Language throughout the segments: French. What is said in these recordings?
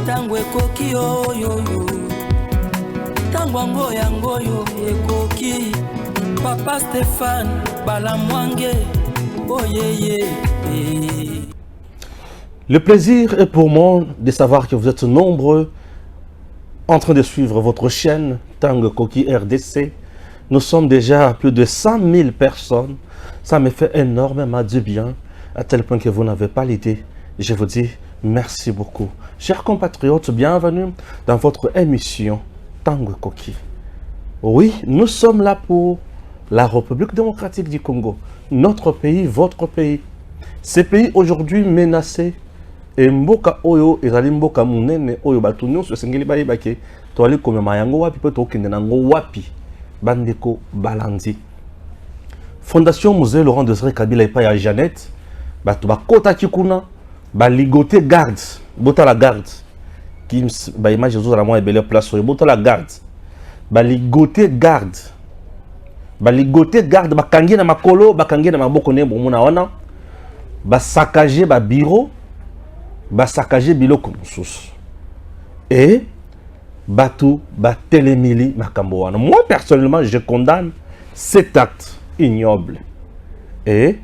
tango ekoki oyoyo tango yango yo ekoki Papa Stéphane Balamwange oyeye. Le plaisir est pour moi de savoir que vous êtes nombreux en train de suivre votre chaîne Tango Koki RDC. Nous sommes déjà à plus de 100 000 personnes. Ça me fait énormément du bien, à tel point que vous n'avez pas l'idée. Je vous dis merci beaucoup. Chers compatriotes, bienvenue dans votre émission Tango Koki. Oui, nous sommes là pour la République démocratique du Congo. Notre pays, votre pays. Ce pays aujourd'hui menacé. Et mboka oyo ezali mboka munene oyo batu nyonso esengeli bayebake toali komema yango wapi pe tokende nango wapi bandeko balandi. Fondation Musée Laurent Désiré Kabila epai ya Jeannette batu bakotaki kuna baligote garde bota la garde qui ba image ezozala mwa ebele place oyo bota la garde baligote garde bakangi na makolo bakangi na maboko ne bomona wana basakaje ba bureau basakaje biloko mosusu et batu batelemili makambo wana. Moi personnellement je condamne cet acte ignoble et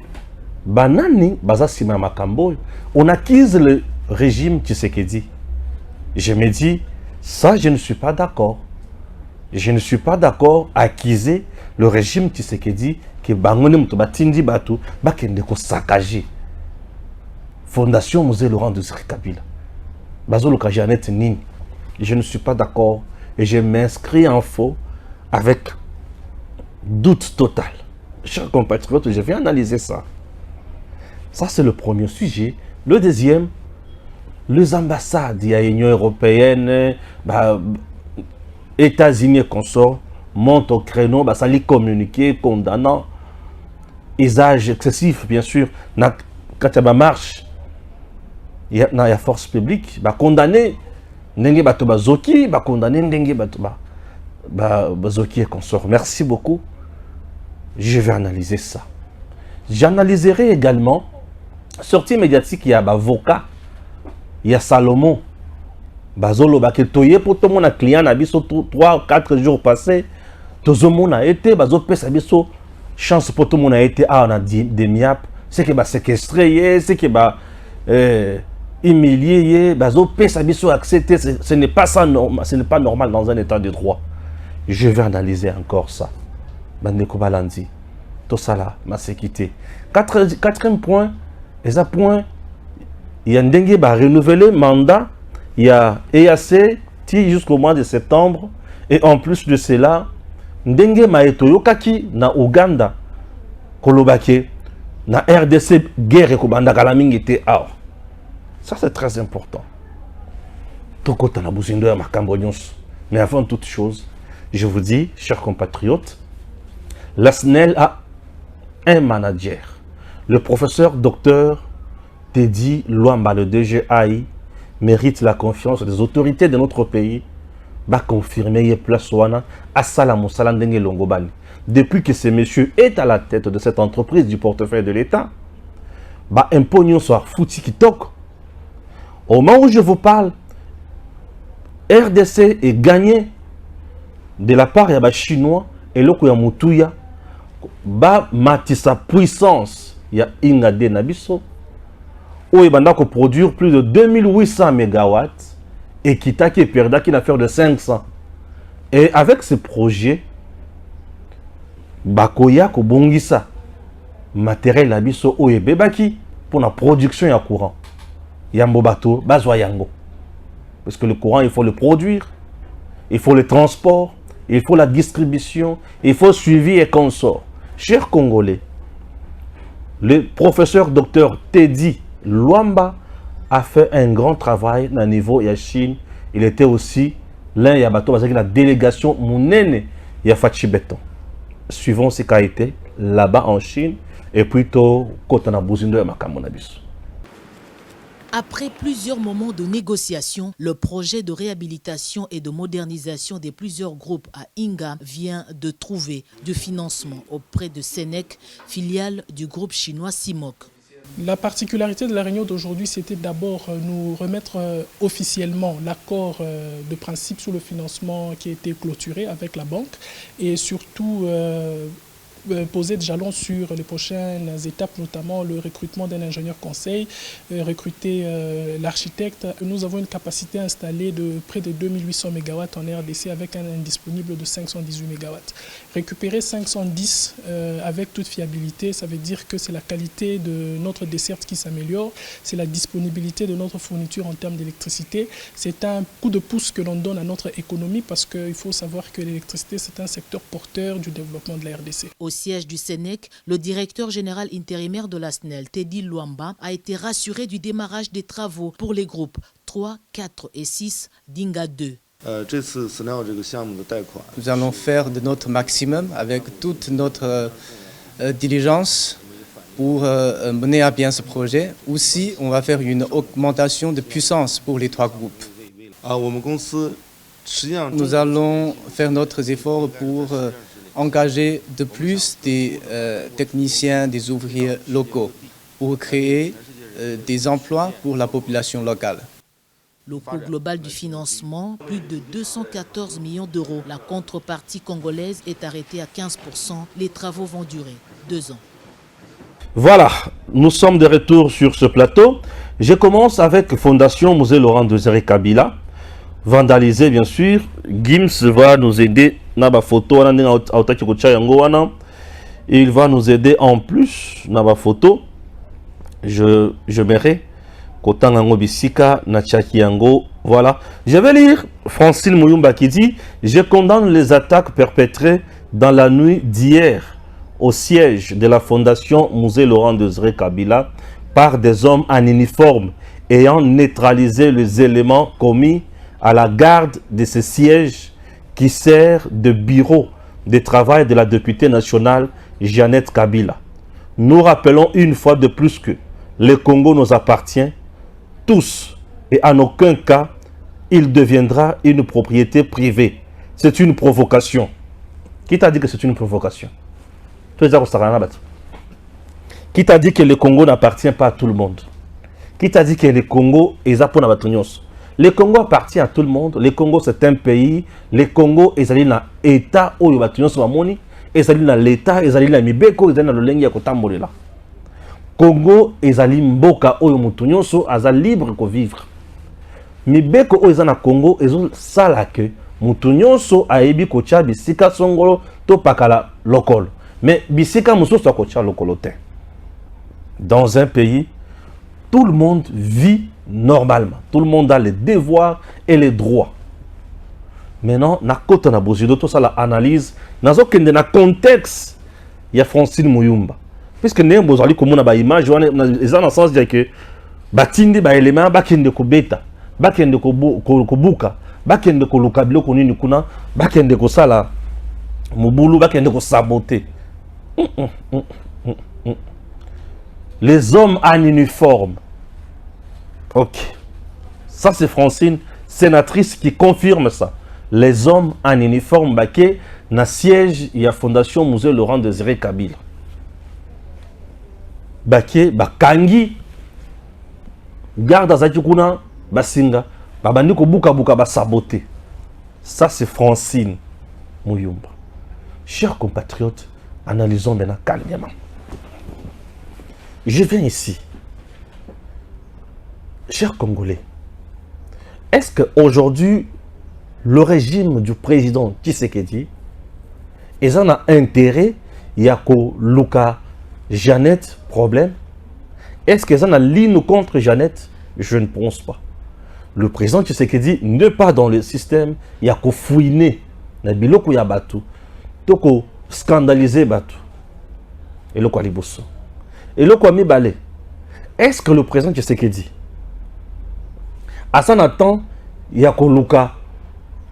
banani baza sima makambo. On accuse le régime Tshisekedi. Je me dis ça je ne suis pas d'accord. Je ne suis pas d'accord à accuser le régime Tshisekedi que bangone muto batindi batu bakende ko sakaje Fondation Musée Laurent Désiré Kabila. Bazoloka Jeannette Nini. Je ne suis pas d'accord et je m'inscris en faux avec doute total. Chers compatriotes, je vais analyser ça. Ça, c'est le premier sujet. Le deuxième, les ambassades, il y a l'Union européenne, États-Unis et consorts, montent au créneau, ça les communiquer, condamnant usage excessif, bien sûr, quand il y a marche. Il y a force publique, condamné ndenge bato bazoki, condamné ndenge bato bazoki et consort. Merci beaucoup. Je vais analyser ça. J'analyserai également sortie médiatique, il y a avocat, il y a Salomon. Bazolo baketoye pour tout le monde client na biso 3 ou 4 jours passés. Tout le monde a été bazo pesa biso chance pour tout le monde a été on a des miap, c'est que séquestré, c'est que humilié, bazo pesa biso accepté, ce n'est pas ça normal, ce n'est pas normal dans un état de droit. Je vais analyser encore ça. Bandeko balandi. Tout ça là, ma sécurité. Quatrième point, et ça point, il y a Ndengue va renouveler mandat, il y a EAC jusqu'au mois de septembre, et en plus de cela, Ndengue Maeto Yokaki na Uganda, Kolobake, na RDC guerre Kobanda Kalaming était out. Ça c'est très important. Mais avant toute chose, je vous dis, chers compatriotes, la SNEL a un manager. Le professeur docteur Teddy Luamba, le DGAI, mérite la confiance des autorités de notre pays. Va confirmer place wana asala musala ndenge longobani. Depuis que ce monsieur est à la tête de cette entreprise du portefeuille de l'État, un pognon soit fouti qui toque. Au moment où je vous parle, RDC est gagné de la part des Chinois et le Mutouya mati sa puissance. Il y a Ingade Nabiso où il va produire plus de 2800 MW et qui perda qui n'a fait de 500. Et avec ce projet, Bakoya ko bongisa matériel Nabiso ou bebaki pour la production ya courant. Yambo bateau, bazwa yango. Parce que le courant, il faut le produire, il faut le transport, il faut la distribution, il faut suivi et consort. Chers Congolais, le professeur docteur Teddy Luamba a fait un grand travail au niveau de la Chine. Il était aussi l'un des bateaux avec la délégation Mounene Yafachi Beton. Suivons ce qu'a été là-bas en Chine et plutôt Kotana Bouzindo et Makamonabis. Après plusieurs moments de négociation, le projet de réhabilitation et de modernisation des plusieurs groupes à Inga vient de trouver du financement auprès de Senec, filiale du groupe chinois Simok. La particularité de la réunion d'aujourd'hui, c'était d'abord nous remettre officiellement l'accord de principe sur le financement qui a été clôturé avec la banque et surtout poser des jalons sur les prochaines étapes, notamment le recrutement d'un ingénieur conseil, recruter l'architecte. Nous avons une capacité installée de près de 2800 MW en RDC avec un indisponible de 518 MW. Récupérer 510 avec toute fiabilité, ça veut dire que c'est la qualité de notre desserte qui s'améliore, c'est la disponibilité de notre fourniture en termes d'électricité. C'est un coup de pouce que l'on donne à notre économie parce qu'il faut savoir que l'électricité, c'est un secteur porteur du développement de la RDC. Au siège du Sénèc, le directeur général intérimaire de la SNEL, Teddy Luamba, a été rassuré du démarrage des travaux pour les groupes 3, 4 et 6 d'Inga 2. Nous allons faire de notre maximum avec toute notre diligence pour mener à bien ce projet. Aussi, on va faire une augmentation de puissance pour les 3 groupes. Nous allons faire notre effort pour engager de plus des techniciens, des ouvriers locaux pour créer des emplois pour la population locale. Le coût global du financement, plus de 214 millions d'euros. La contrepartie congolaise est arrêtée à 15%. Les travaux vont durer 2 ans. Voilà, nous sommes de retour sur ce plateau. Je commence avec Fondation Musée Laurent Désiré Kabila. Vandalisé, bien sûr. Gims va nous aider. Il va nous aider en plus. Naba photo. Je m'irai. Voilà. Je vais lire Francine Mouyumba qui dit: je condamne les attaques perpétrées dans la nuit d'hier au siège de la Fondation Musée Laurent Désiré Kabila par des hommes en uniforme ayant neutralisé les éléments commis à la garde de ce siège qui sert de bureau de travail de la députée nationale Jeannette Kabila. Nous rappelons une fois de plus que le Congo nous appartient tous et en aucun cas il deviendra une propriété privée. C'est une provocation. Qui t'a dit que c'est une provocation? Qui t'a dit que le Congo n'appartient pas à tout le monde? Qui t'a dit que le Congo est pour Nabatonyos? Le Congo appartient à tout le monde. Le Congo, c'est un pays. Le Congo est dans l'État où il y a dans l'État, il y a dans Mibeko, il y a dans le Lengi Kotambolela. Congo est dans Mboka où il y a libre de vivre. Mibeko où il y a dans Congo, il y a ça que Mutunyoso a ebi kocha bisika songolo to pakala lokol. Mais bisika musoso a kocha lokolote. Dans un pays, tout le monde vit normalement. Tout le monde a les devoirs et les droits. Maintenant, na kota na bozido to ça la analyse, nazo kende na contexte ya Francine Mouyumba. Puisque ne bozali komona ba image wana eza na sens dire que batindi ba élément bakende ko beta, bakende ko buka, bakende ko luka biloko nini kuna, bakende ko sala mobulu, bakende ko saboter. Les hommes en uniforme. Ok. Ça, c'est Francine, sénatrice, qui confirme ça. Les hommes en uniforme, baké, na siège, il y a Fondation Musée Laurent Désiré Kabila. Baké, bakangi, garde azakikuna, basinga, babandi ko buka buka, basaboté. Ça, c'est Francine Mouyumba. Chers compatriotes, analysons maintenant calmement. Je viens ici. Chers Congolais, est-ce qu'aujourd'hui, le régime du président Tshisekedi, ils en ont intérêt, il y a que Luka Jeannette, problème? Est-ce qu'ils en ont ligne contre Jeannette? Je ne pense pas. Le président Tshisekedi n'est pas dans le système, il y a que fouiner, il y a biloko ya batu, toko scandaliser batu. Et le quoi liboso. Et le quoi mi balé. Est-ce que le président Tshisekedi à son temps, il y a Koluka,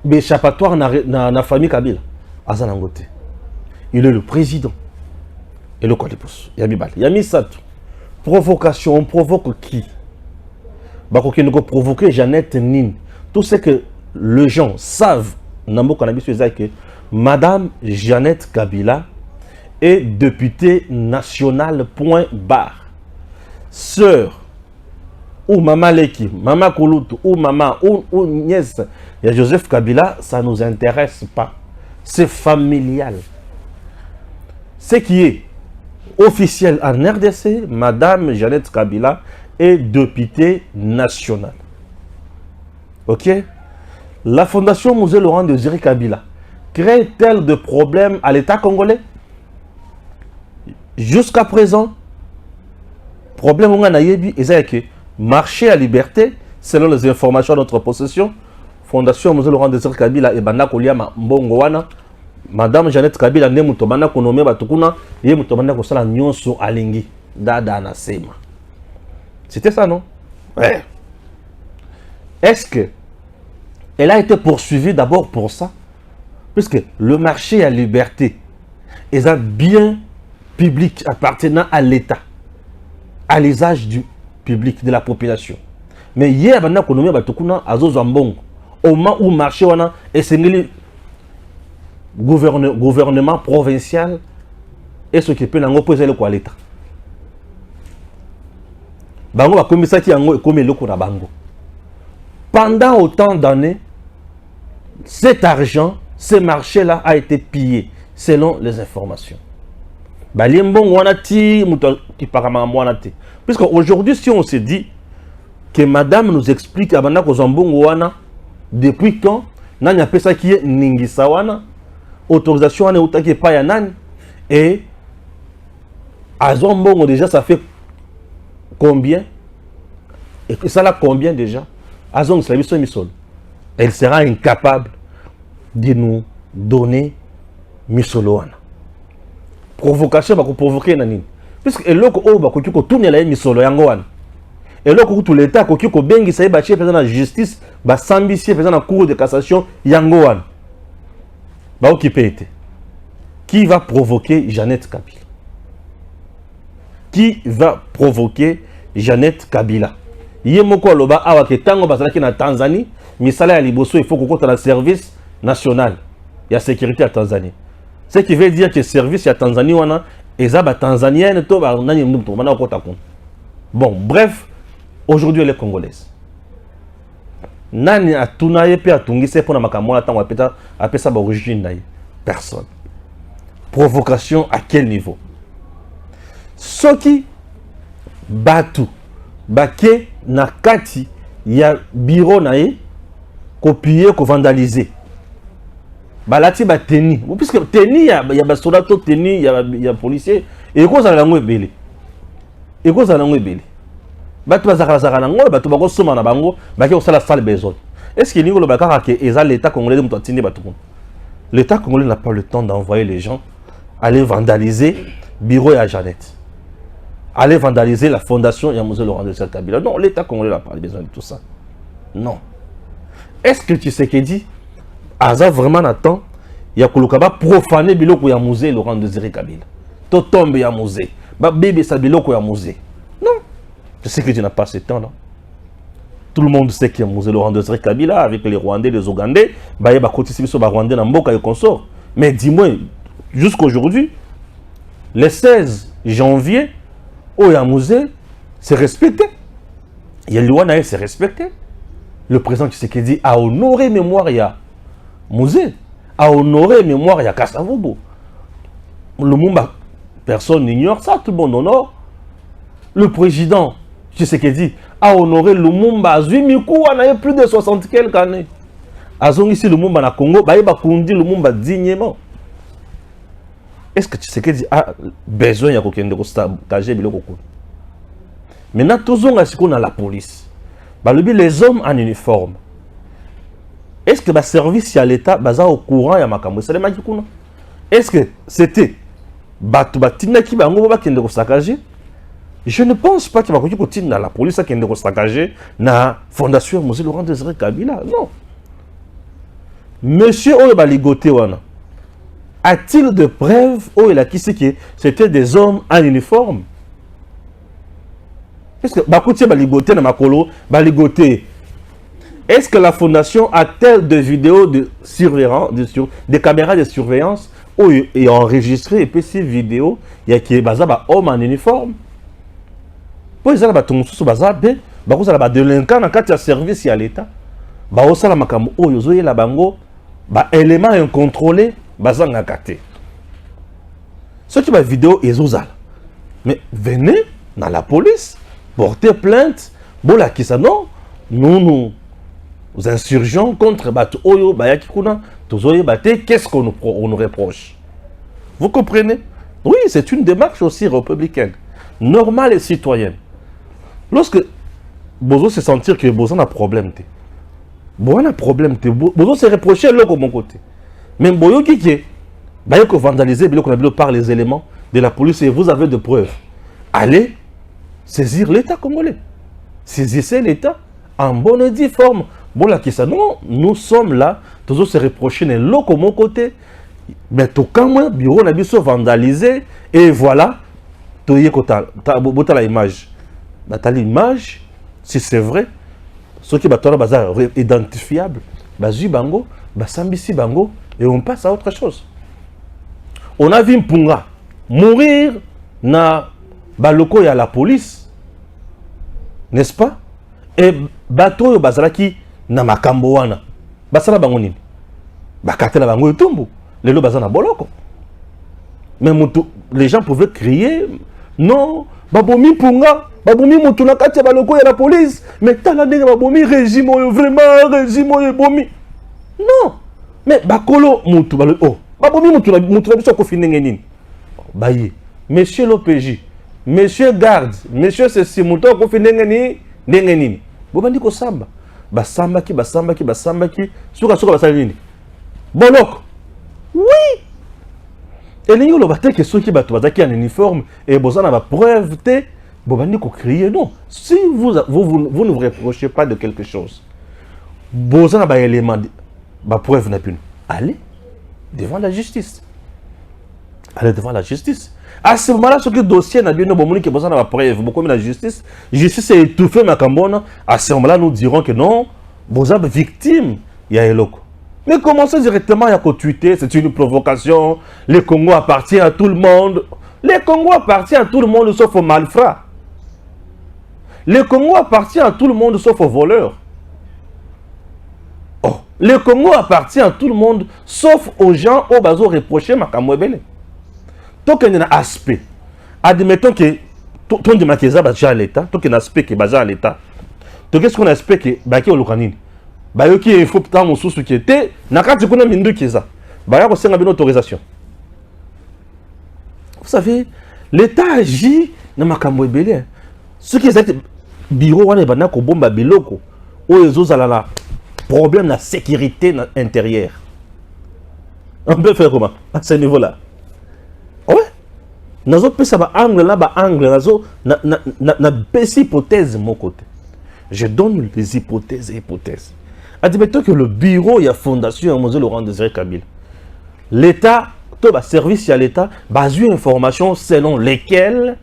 échappatoire dans la famille Kabila. À son côté. Il est le président. Et le quoi il y a mis balle. Il y a mis ça. Provocation, on provoque qui? Qui nous provoquer Jeannette Nin. Tout ce que les gens savent, que Madame Jeannette Kabila est députée nationale, point barre. sœur, ou maman Leki, maman Kouloutou, ou maman, ou nièce, il y a Joseph Kabila, ça ne nous intéresse pas. C'est familial. Ce qui est officiel en RDC, Madame Jeannette Kabila est députée nationale. Ok? La Fondation Musée Laurent Désiré Kabila crée-t-elle de problèmes à l'État congolais? Jusqu'à présent, problème on a yebi, c'est que marché à liberté, selon les informations de notre possession, Fondation Musée Laurent Désiré Kabila et Banda Koliama Mbongoana, Madame Jeannette Kabila ne mutomana konome batukuna, ye mutomana kosala nyonso alingi, dada na sema. C'était ça, non? Ouais. Est-ce que elle a été poursuivie d'abord pour ça? Puisque le marché à liberté est un bien public appartenant à l'État, à l'usage du public, de la population. Mais hier, il y a au moment où le marché est le gouvernement provincial et ce qui peut l'opposer à l'État. Pendant autant d'années, cet argent, ce marché-là a été pillé, selon les informations. Puisque aujourd'hui, si on se dit que madame nous explique depuis quand, il y a ça qui est Ningisawana, autorisation et à Zombongo déjà ça fait combien? Et ça là combien déjà? À Zong elle sera incapable de nous donner Misoloana. Provocation va provoquer nanine. Puisque eloko o ba koki ko tunela misolo yango wana. Eloko tout l'état koki ko bengi sa ba chef président de la justice ba sambisie président de la cour de cassation yango wana. Ba occupé été. Qui va provoquer Jeannette Kabila? Qui va provoquer Jeannette Kabila? Yemoko loba awa ke tango bazalaki na Tanzanie, misala ya liboso il faut kokota na service national ya sécurité à Tanzanie. Ce qui veut dire que service à Tanzanie wana ezaba tanzanienne to ba nani mtu mana okota kon. Bon, bref, aujourd'hui elle est congolaise. Nani atuna ye pe atungise pona makambo na tango apeta apesa ba origine na ye. Personne. Provocation à quel niveau? Soki batu bake na kati ya bureau na ye copier ko vandaliser. Balati ba teni. Puisque teni ya ba soldat to teni ya policier et ko za lango ebele. Et ko za lango ebele. Batu bazaka na ngo batu bako soma na bango bake ko sala sale besoin. Est-ce que ningo lo bakaka ke eza l'état congolais muto tindi batu ko? L'état congolais n'a pas le temps d'envoyer les gens aller vandaliser bureau à Jeannette. Aller vandaliser la fondation Yamouzé Laurent Désiré Kabila. Non, l'État congolais n'a pas besoin de tout ça. Non. Est-ce que tu sais qu'il dit Aza vraiment attend il y a kolokaba profaner biloko Yamouzé Laurent Désiré Kabila. To tombe Yamouzé. Ba bébé sa biloko Yamouzé. Non. Je sais que tu n'as pas ce temps là. Tout le monde sait qu'il y a Yamouzé Laurent Désiré Kabila avec les Rwandais, les Ougandais. Ba yeba kotisi biso ba Rwandais na mboka et consort. Mais dis-moi, jusqu'aujourd'hui, le 16 janvier, au Yamouzé, c'est respecté. Yeliwana c'est respecté. Le président Tshisekedi a honoré mémoire ya Mouzé, a honoré mémoire ya Kasavubu. Le Mumba, personne n'ignore ça, tout le monde honore. Le président Tshisekedi a honoré le Mumba Azuimikou, on a plus de 60 quelques années. Azong ici le Mumba na Congo, Baïba Kundi le Mumba dignement. Est-ce que Tshisekedi a besoin de stager biloko? Maintenant, tous on a la police. Les hommes en uniforme. Est-ce que le service à l'État est au courant de makambo? Est-ce que c'était Batubatina qui va saccager? Je ne pense pas qu'il va continuer dans la police qui va saccager la Fondation Yamouzé Laurent Désiré Kabila. Non. Monsieur Oye Ligoté wana. A-t-il de preuves où il a qui c'est que c'était des hommes en uniforme? Est-ce que Bakoutia Baligoté na Makolo Baligoté? Est-ce que la fondation a-t-elle des vidéos de surveillance, des caméras de surveillance où il a enregistré et puis ces vidéos il y a qui est basé homme en uniforme? po ezala bato mosusu baza be bakozala badelinquant na kati ya service ya l'État baosala makambo oyo ozoyela bango baélément incontrôlé bazangaka te soki bavideo ezozala mais venez dans la police porter plainte bolakisa non nous insurgeons contre bato oyo bayaki kuna tozoyeba te qu'est-ce qu'on nous reproche. Vous comprenez? Oui, c'est une démarche aussi républicaine, normale et citoyenne. Lorsque Bozo se sentir que Bozo a problème, Bozo a problème, Bozo se reprocher l'autre de mon côté. Mais Bozo qui est, que vandaliser par les éléments de la police et vous avez de preuves. Allez saisir l'État congolais. Saisissez l'État en bonne et due forme. Bon, là, qui ça, non, nous sommes là, tous se reprocher l'autre de mon côté. Mais tout quand moi, bureau n'a pas vandalisé et voilà, tu y as l'image. Tu l'image, si c'est vrai, ce qui est identifiable, bazu bango, basambisi bango, et on passe à autre chose. On a vu Mpunga mourir na baloko ya la police, n'est-ce pas? Et bato yo bazalaki na makambo wana, basala bango nini? Bakatela bango etumbu. Les lots bazana boloko. Mais les gens pouvaient crier non, babomi punga, babomi mutuna kati baloko ya la police, mais tala ndenge babomi régime oyo vraiment régime oyo bomi. Non. Mais bakolo mutu balo oh, babomi mutuna biso ko finenge nini. Baye, monsieur l'OPJ, monsieur garde, monsieur ceci muto ko finenge ni ndenge nini. Bobandi ko samba. Basambaki, suka basali nini. Boloko. Oui! Et les gens que ceux qui battent en uniforme et besoin d'avoir preuve, vous allez crier non. Si vous ne vous reprochez pas de quelque chose, vous avez un élément de preuve, allez devant la justice. Allez devant la justice. À ce moment-là, ce que le dossier n'a bien que besoin d'avoir preuve, beaucoup de la justice est étouffée, à ce moment-là, nous dirons que non, vous êtes victime, il y a un loco. Mais commencez directement à tweeter, c'est une provocation. Le Congo appartient à tout le monde. Le Congo appartient à tout le monde sauf aux malfrats. Le Congo appartient à tout le monde sauf aux voleurs. Oh, le Congo appartient à tout le monde sauf aux gens au bazo reproché makamwebele. Donc il y a un aspect. Admettons que ton de makéza baza à l'État, donc il y a un aspect qui est basé à l'État. Donc qu'est-ce qu'on a aspect qui est au Lukanini? Bayoki il faut tant mon sous qui était nakati kuna mindu kiza baya ko senga bien autorisation. Vous savez l'État agit na makambo ebele ce qui est bureau wana bana ko bomba biloko o ezozala la problème na sécurité intérieure. On peut faire comment à ce niveau là? Ouais nazo pesa ba angle là ba angle nazo na besi hypothèse mon côté. Je donne les hypothèses. Admettons que le bureau et la fondation à Moselle Laurent Désiré Kabila. L'État, tout le service à l'État, base une information selon lesquelles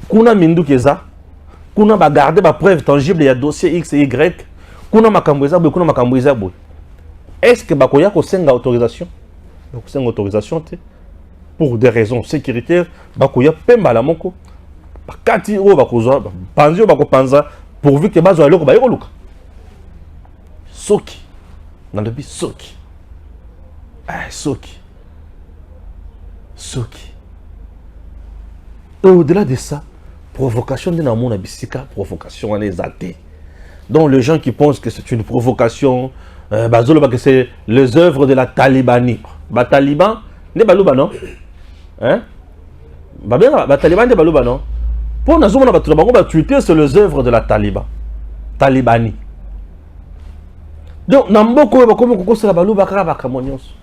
kuna mindu keza, kuna ba garder ba preuve tangible ya dossier X et Y, kuna makamboza boy, kuna makamboza boy. Est-ce que bakoya ko senga autorisation? Donc senga autorisation pour des raisons sécuritaires, bakoya pemba la moko. Bakati o bakoza, panzio bako panza pourvu que bazo aloko ba yoluka. Soki. Dans le but, Soki. Soki. Et au-delà de ça, provocation de l'amour abissika, provocation en exalté. Donc les gens qui pensent que c'est une provocation, c'est les œuvres de la Talibanie. Taliban, ne balouba non? Hein? Taliban ne balouba non? Pour nous, on va tweeter sur les œuvres de la Talibanie. Donc, Namboko va comme on la balou bakara bakamonios.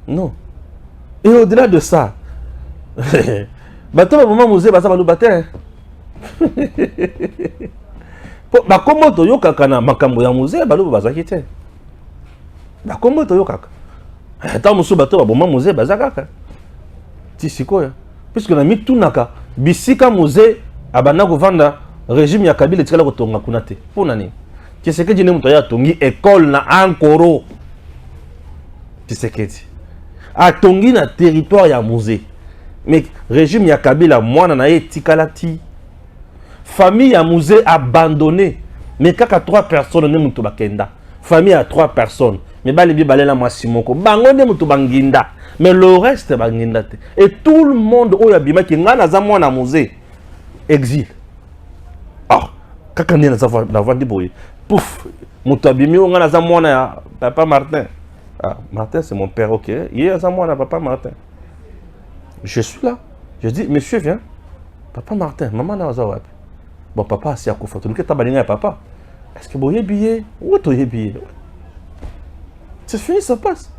Non. Et au-delà de ça, bateau moment musée basa balou batin. Ba comment to yoka kana makambo ya musée balou bazaki te. Ba comment to yoka. Tant musu bateau ba moment musée bazaka. Ti sikoya. Puisque na mi tunaka bisika musée abana ko vanda régime ya Kabila etikala kotonga kuna te pona nini Tshisekedi ne muto ya tongi école na ankoro Tshisekedi a tongi na territoire ya musée. Mais régime ya Kabila mwana na ye tikalati. Famille ya musée abandonnée. Mais kaka 3 personnes ne mutu bakenda. Famille à 3 personnes. Mais balibi balela masimoko. Bango ne mutu banginda. Mais le reste banginda te. Et tout le monde oya bima ki ngana za mwana musée. Exil. Ah, kaka ne na vandi boye. Pouf, mutu abimi ngana za mwana ya papa Martin. Ah, Martin c'est mon père, OK. Il y a za mwana papa Martin. Je suis là. Je dis monsieur viens. Papa Martin, maman na za wapi. Bon papa si akufa. Tu n'es pas papa. Est-ce que vous avez billet? Où tu as billet? C'est fini, ça passe.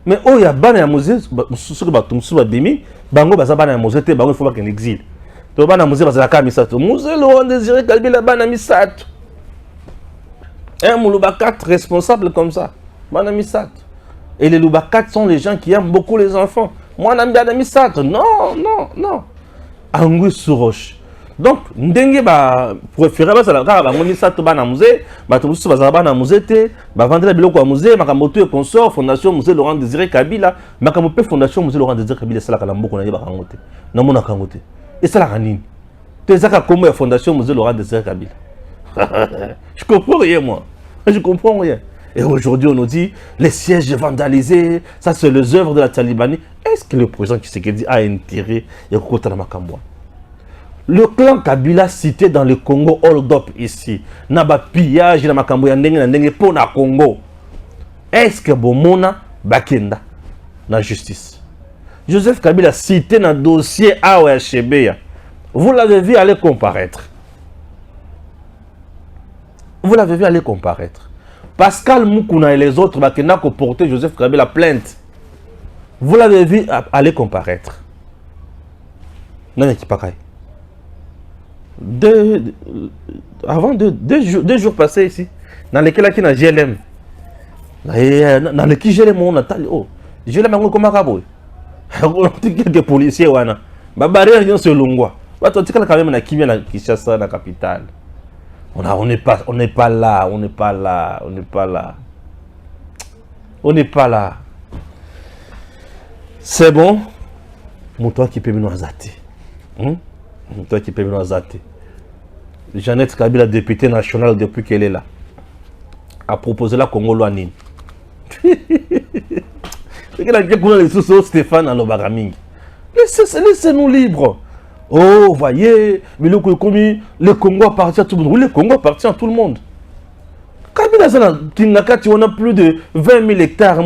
Mais oh, il y a ban à musée, ce que tu me dis, bango baza ban à musée, bango il faut pas qu'il exile. Tu ban à musée parce que la camisette, musée Laurent Désiré Kabila ban à misat. Un Moulouba 4 responsable comme ça, ban à misat. Et les Louba 4 sont les gens qui aiment beaucoup les enfants. Moi, on a ban à misat. Non, non, non. Angui sur roche. Donc, ndenge ba préféré ba sala ka ba ngoni sa to ba na musée, ba to musu ba na musée te, ba vendre biloko ya musée, makamboto et consort, fondation musée Laurent Désiré Kabila, makambope fondation musée Laurent Désiré Kabila sala kala mboko na yeba kangote. Na mona kangote. Et sala kanini? Te zaka comme fondation musée Laurent Désiré Kabila. Je comprends rien moi. Je comprends rien. Et aujourd'hui on nous dit les sièges vandalisés, ça c'est les œuvres de la Talibanie. Est-ce que le président Tshisekedi a intérêt ya kokota na makambo? Le clan Kabila cité dans le Congo, hold up ici. Naba pillage na makambo ya ndenge po na Congo. Est-ce que bomona bakenda na justice? Joseph Kabila cité dans le dossier AOHB. Vous l'avez vu aller comparaître. Vous l'avez vu aller comparaître. Pascal Moukouna et les autres bakenda ko porter Joseph Kabila plainte. Vous l'avez vu aller comparaître. Non, qui pas avant deux jours passés ici, dans lesquels il y a GLM. Dans lesquels GLM, on a oh, GLM a comme un quelques policiers, on a barrière sur Longwa. On a quand même na Kinshasa, la capitale. On n'est pas là, on n'est pas là, on n'est pas là. On n'est pas là. C'est bon, mon toi qui peut me noisater. Toi qui peux me zater. Jeannette Kabila, députée nationale depuis qu'elle est là, a proposé la Congo Loanine. Stéphane Alobaraming. Laissez-nous libres. Oh, voyez, mais le Congo appartient à tout le monde. Oui, le Congo appartient à tout le monde. Kabila, on a plus de 20 000 hectares.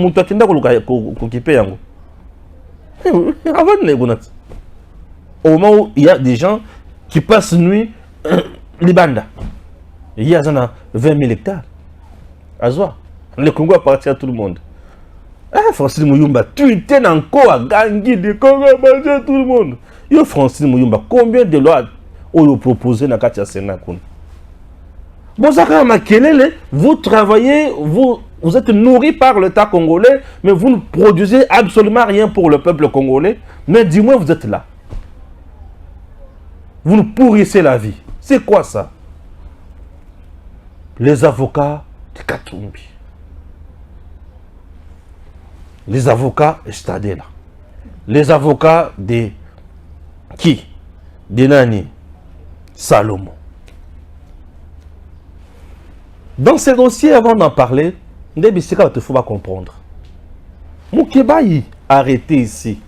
Au moment où il y a des gens qui passent nuit, les bandes. Il y a 20 000 hectares. Azwa. Le Congo appartient à tout le monde. Ah, Francine Mouyumba, tu étais encore à Gangui, le Congo appartient à tout le monde. Yo, Francine Mouyumba, combien de lois ont proposé dans Katia Sénat? Bon, ça, vous travaillez, vous êtes nourri par l'État congolais, mais vous ne produisez absolument rien pour le peuple congolais. Mais dis-moi, vous êtes là. Vous nous pourrissez la vie. C'est quoi ça? Les avocats de Katumbi. Les avocats de Stadela. Les avocats de qui? De Nani? Salomon. Dans ces dossiers, avant d'en parler, il ne faut pas comprendre. Moukébaï, arrêté ici.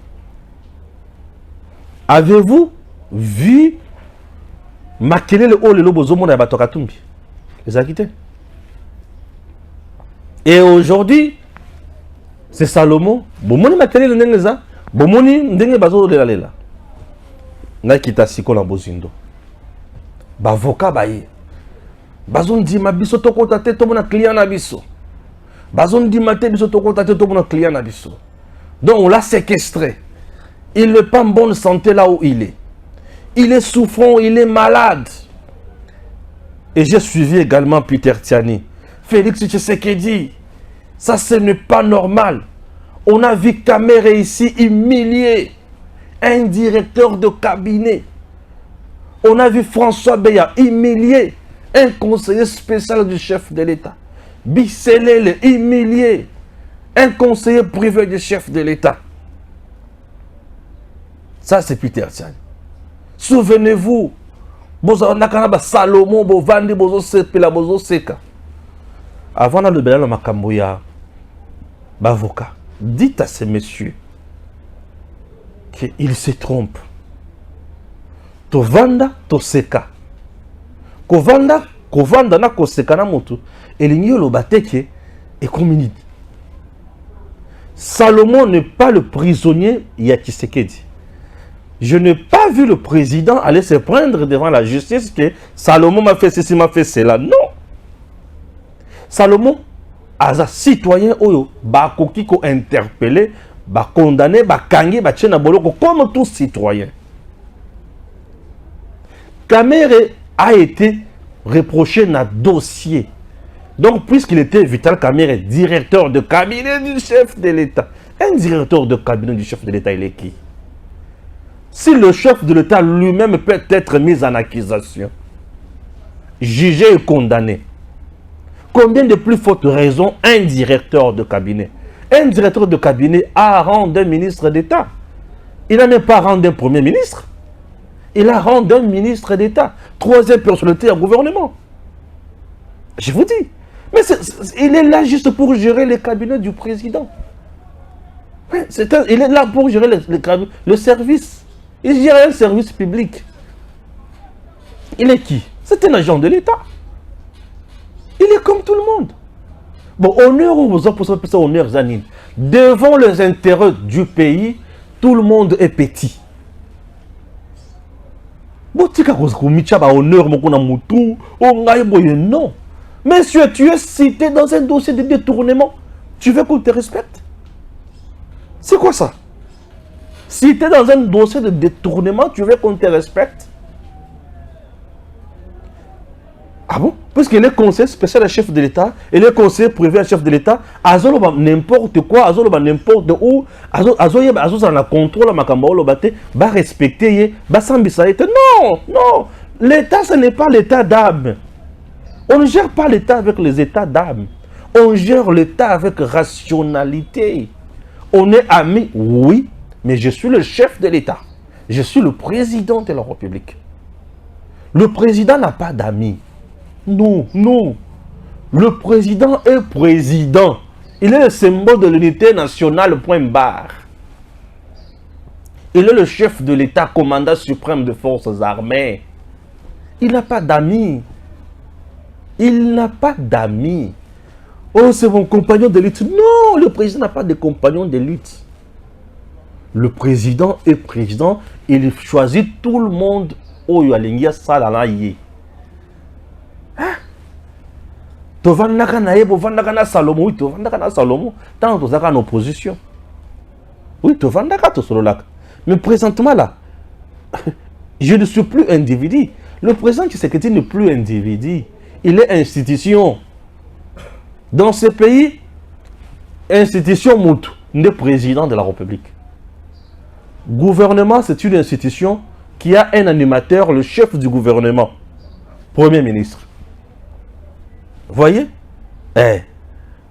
Avez-vous vu Makelele o le lobo zomo na bato Katumbi? Les a quittés. Et aujourd'hui, c'est Salomon. Bomoni Makelele ndengeza. Bomoni ndenge bazo de la lela. Na kita siko na bozindo. Ba avocat baye. Bazon di ma biso to kontate to mona client na biso. Bazon di ma te biso to kontate to mona client na biso. Donc on l'a séquestré. Il n'est pas en bonne santé là où il est. Il est souffrant, il est malade. Et j'ai suivi également Peter Tiani. Félix Tshisekedi. Ça, ce n'est pas normal. On a vu Kamere ici humilier un directeur de cabinet. On a vu François Beya humilier un conseiller spécial du chef de l'État. Bisselele humilier un conseiller privé du chef de l'État. Ça, c'est Peter Tiani. Souvenez-vous, Salomon, Bovandi, Bozo Sepela, Bozo Seka. Avant de le Makamboya, Bavoka, dites à ces messieurs qu'ils se trompent. Tovanda, Toseka. Kovanda, na Koseka na moto. Et l'igno le bateke et communique. Salomon n'est pas le prisonnier Yakisekedi. Je n'ai pas vu le président aller se prendre devant la justice que Salomon m'a fait ceci, m'a fait cela. Non. Salomon, as un citoyen, qui a interpellé, condamné, kangé, comme tout citoyen. Kamere a été reproché dans le dossier. Donc, puisqu'il était Vital Kamere, directeur de cabinet du chef de l'État, un directeur de cabinet du chef de l'État, il est qui? Si le chef de l'État lui-même peut être mis en accusation, jugé et condamné, combien de plus fortes raisons un directeur de cabinet? Un directeur de cabinet a rang d'un ministre d'État. Il n'a même pas rang d'un premier ministre. Il a rang d'un ministre d'État. Troisième personnalité au gouvernement. Je vous dis. Mais il est là juste pour gérer le cabinet du président. Il est là pour gérer le service. Il gère un service public. Il est qui? C'est un agent de l'État. Il est comme tout le monde. Bon, honneur ou honneur Zanine. Devant les intérêts du pays, tout le monde est petit. Non. Monsieur, tu es cité dans un dossier de détournement. Tu veux qu'on te respecte? C'est quoi ça? Si tu es dans un dossier de détournement, tu veux qu'on te respecte? Ah bon? Puisqu'il est conseiller spécial à chef de l'État, il est conseiller privé à chef de l'État, Azoloba n'importe quoi, Azoloba n'importe où, Azoyeba la contrôle, Makambao bate, va respecter, va s'ambisaïter. Non, non, l'État ce n'est pas l'état d'âme. On ne gère pas l'État avec les états d'âme. On gère l'État avec rationalité. On est amis, oui. Mais je suis le chef de l'État. Je suis le président de la République. Le président n'a pas d'amis. Non, non. Le président est président. Il est le symbole de l'unité nationale, point barre. Il est le chef de l'État, commandant suprême des forces armées. Il n'a pas d'amis. Il n'a pas d'amis. Oh, c'est mon compagnon de lutte. Non, le président n'a pas de compagnon de lutte. Le président est président, il choisit tout le monde. Oh, il salalaye. Hein? Tovandaka Salomon, oui, Tovandaka Salomon, tant que en opposition. Oui, Tovandaka Tosololak. Mais présentement là, je ne suis plus individu. Le président Tshisekedi n'est plus individu. Il est institution. Dans ce pays, institution Moutou, le président de la République. Gouvernement, c'est une institution qui a un animateur, le chef du gouvernement, Premier ministre. Voyez?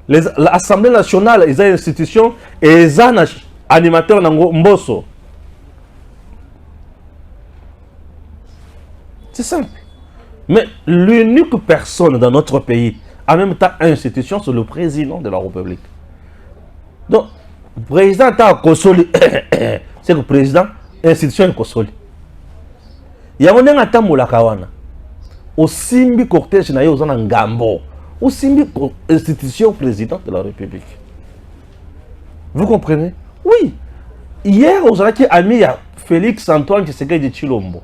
L'Assemblée nationale, ils ont une institution et ils ont un animateur Mbosso. C'est simple. Mais l'unique personne dans notre pays, en même temps institution, c'est le président de la République. Donc, le président a consolé. C'est que le président, institution est consolé. Il y a un temps kawana. Au simbi cortège na yo zana ngambo. Au simbi institution président de la République. Vous comprenez? Oui. Hier, on a ami Félix Antoine Tshisekedi de Chilombo,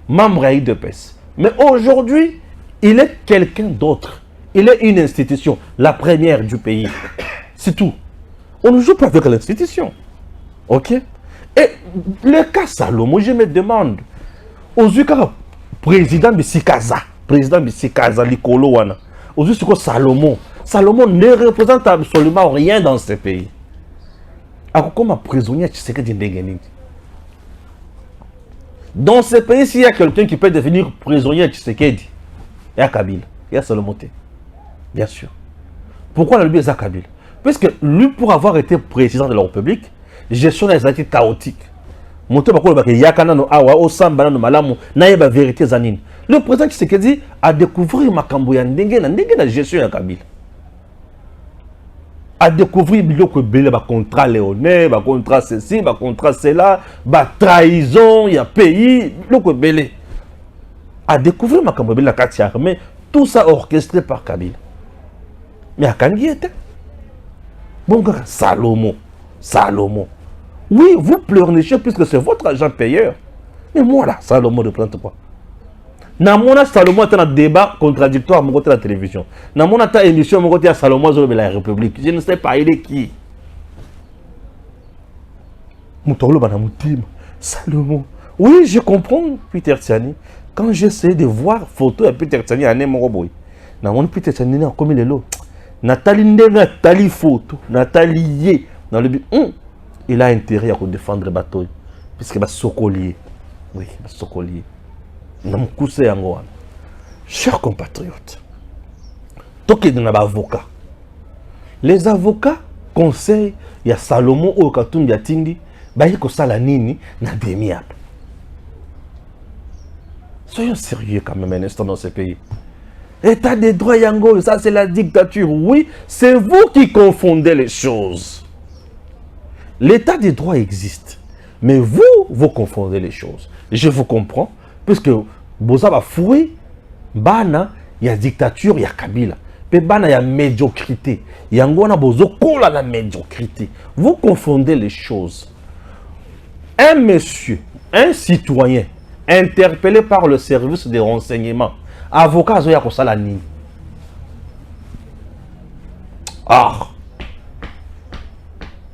membre de PES. Mais aujourd'hui, il est quelqu'un d'autre. Il est une institution, la première du pays. C'est tout. On ne joue pas avec l'institution. Ok? Et le cas Salomon, je me demande, aujourd'hui, président Bissikaza, Likolo Wana, aujourd'hui, c'est quoi Salomon? Salomon ne représente absolument rien dans ce pays. Alors, comment prisonnier Tshisekedi Ndengeni? Dans ce pays, s'il y a quelqu'un qui peut devenir prisonnier Tshisekedi, il y a Kabila, il y a Salomon. Bien sûr. Pourquoi le lui est Kabila? Parce que lui, pour avoir été président de la République, gestion des actes chaotiques. Monto bakolo bake yakana no awa o samba no malamu na yeba vérité zanine. Le président Tshisekedi a découvert makambo ya ndenge na gestion ya Kabila. A découvrir biloko belé ba contrat léonais, ba contrat ceci, ba contrat cela, ba trahison ya pays, biloko belé. A découvrir makambo belé la kati ya armée, tout ça orchestré par Kabila. Mais à Kangi était bon gars, Salomon. Oui, vous pleurnichez puisque c'est votre agent payeur. Mais moi là, Salomon représente quoi? Namona Salomon est un débat contradictoire à mon côté de la télévision. Namona ta émission à mon côté de Salomon de la République. Je ne sais pas, il est qui? Moutolo Banamoutim. Salomon. Oui, je comprends Peter Tiani. Quand j'essaie de voir photo de Peter Tiani à Nemoroboy, Namona Peter Tiani a commis les lots. Nathalie Nathalie photo, Nathalie Yé. Dans le but, il a intérêt à défendre le bateau. Puisque c'est Sokolier. Oui, Sokolier. Chers compatriotes, les avocats conseillent il y a Salomon ou Katumbi Atindi, Bayiko Salanini, na demiable. Soyons sérieux quand même un instant dans ce pays. État des droits Yango, ça c'est la dictature. Oui, c'est vous qui confondez les choses. L'état des droits existe, mais vous confondez les choses. Je vous comprends, puisque Boza va fouiller, bana, il y a dictature, il y a Kabila. Mais bana, il y a médiocrité. Il y a la médiocrité. Vous confondez les choses. Un monsieur, un citoyen, interpellé par le service de renseignement, avocat, Zoya Kosalani.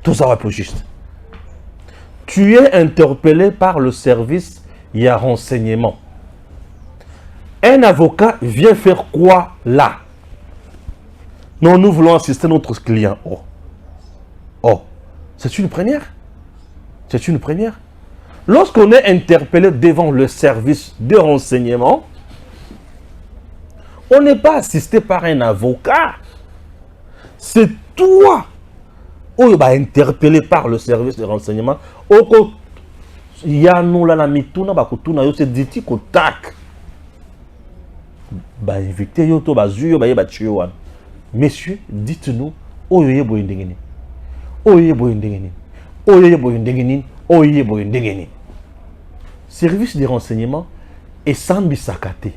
Tout ça va être juste. Tu es interpellé par le service, il y a renseignement. Un avocat vient faire quoi là? Non, nous voulons assister notre client. C'est une première. C'est une première. Lorsqu'on est interpellé devant le service de renseignement, on n'est pas assisté par un avocat. C'est toi qui est interpellé par le service de renseignement. Il y a nous là, c'est dit qu'on tac. Messieurs, dites-nous, service de renseignement est Sambi Sakate.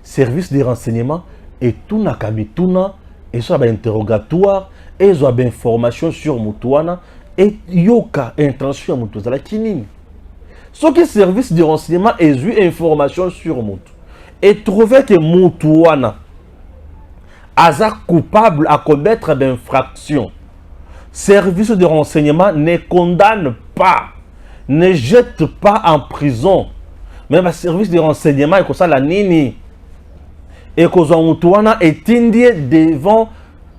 Service de renseignement est tout Nakabituna, et ça va interrogatoire, et ça va information sur Moutouana, et Yoka intention Moutouana Kinini. Ce qui service de renseignement est eu information sur Moutou. Et trouver que Moutouana est coupable à commettre d'infraction. Service de renseignement ne condamne pas, ne jette pas en prison. Même un service de renseignement est comme ça la nini. Et que Moutouana est indié devant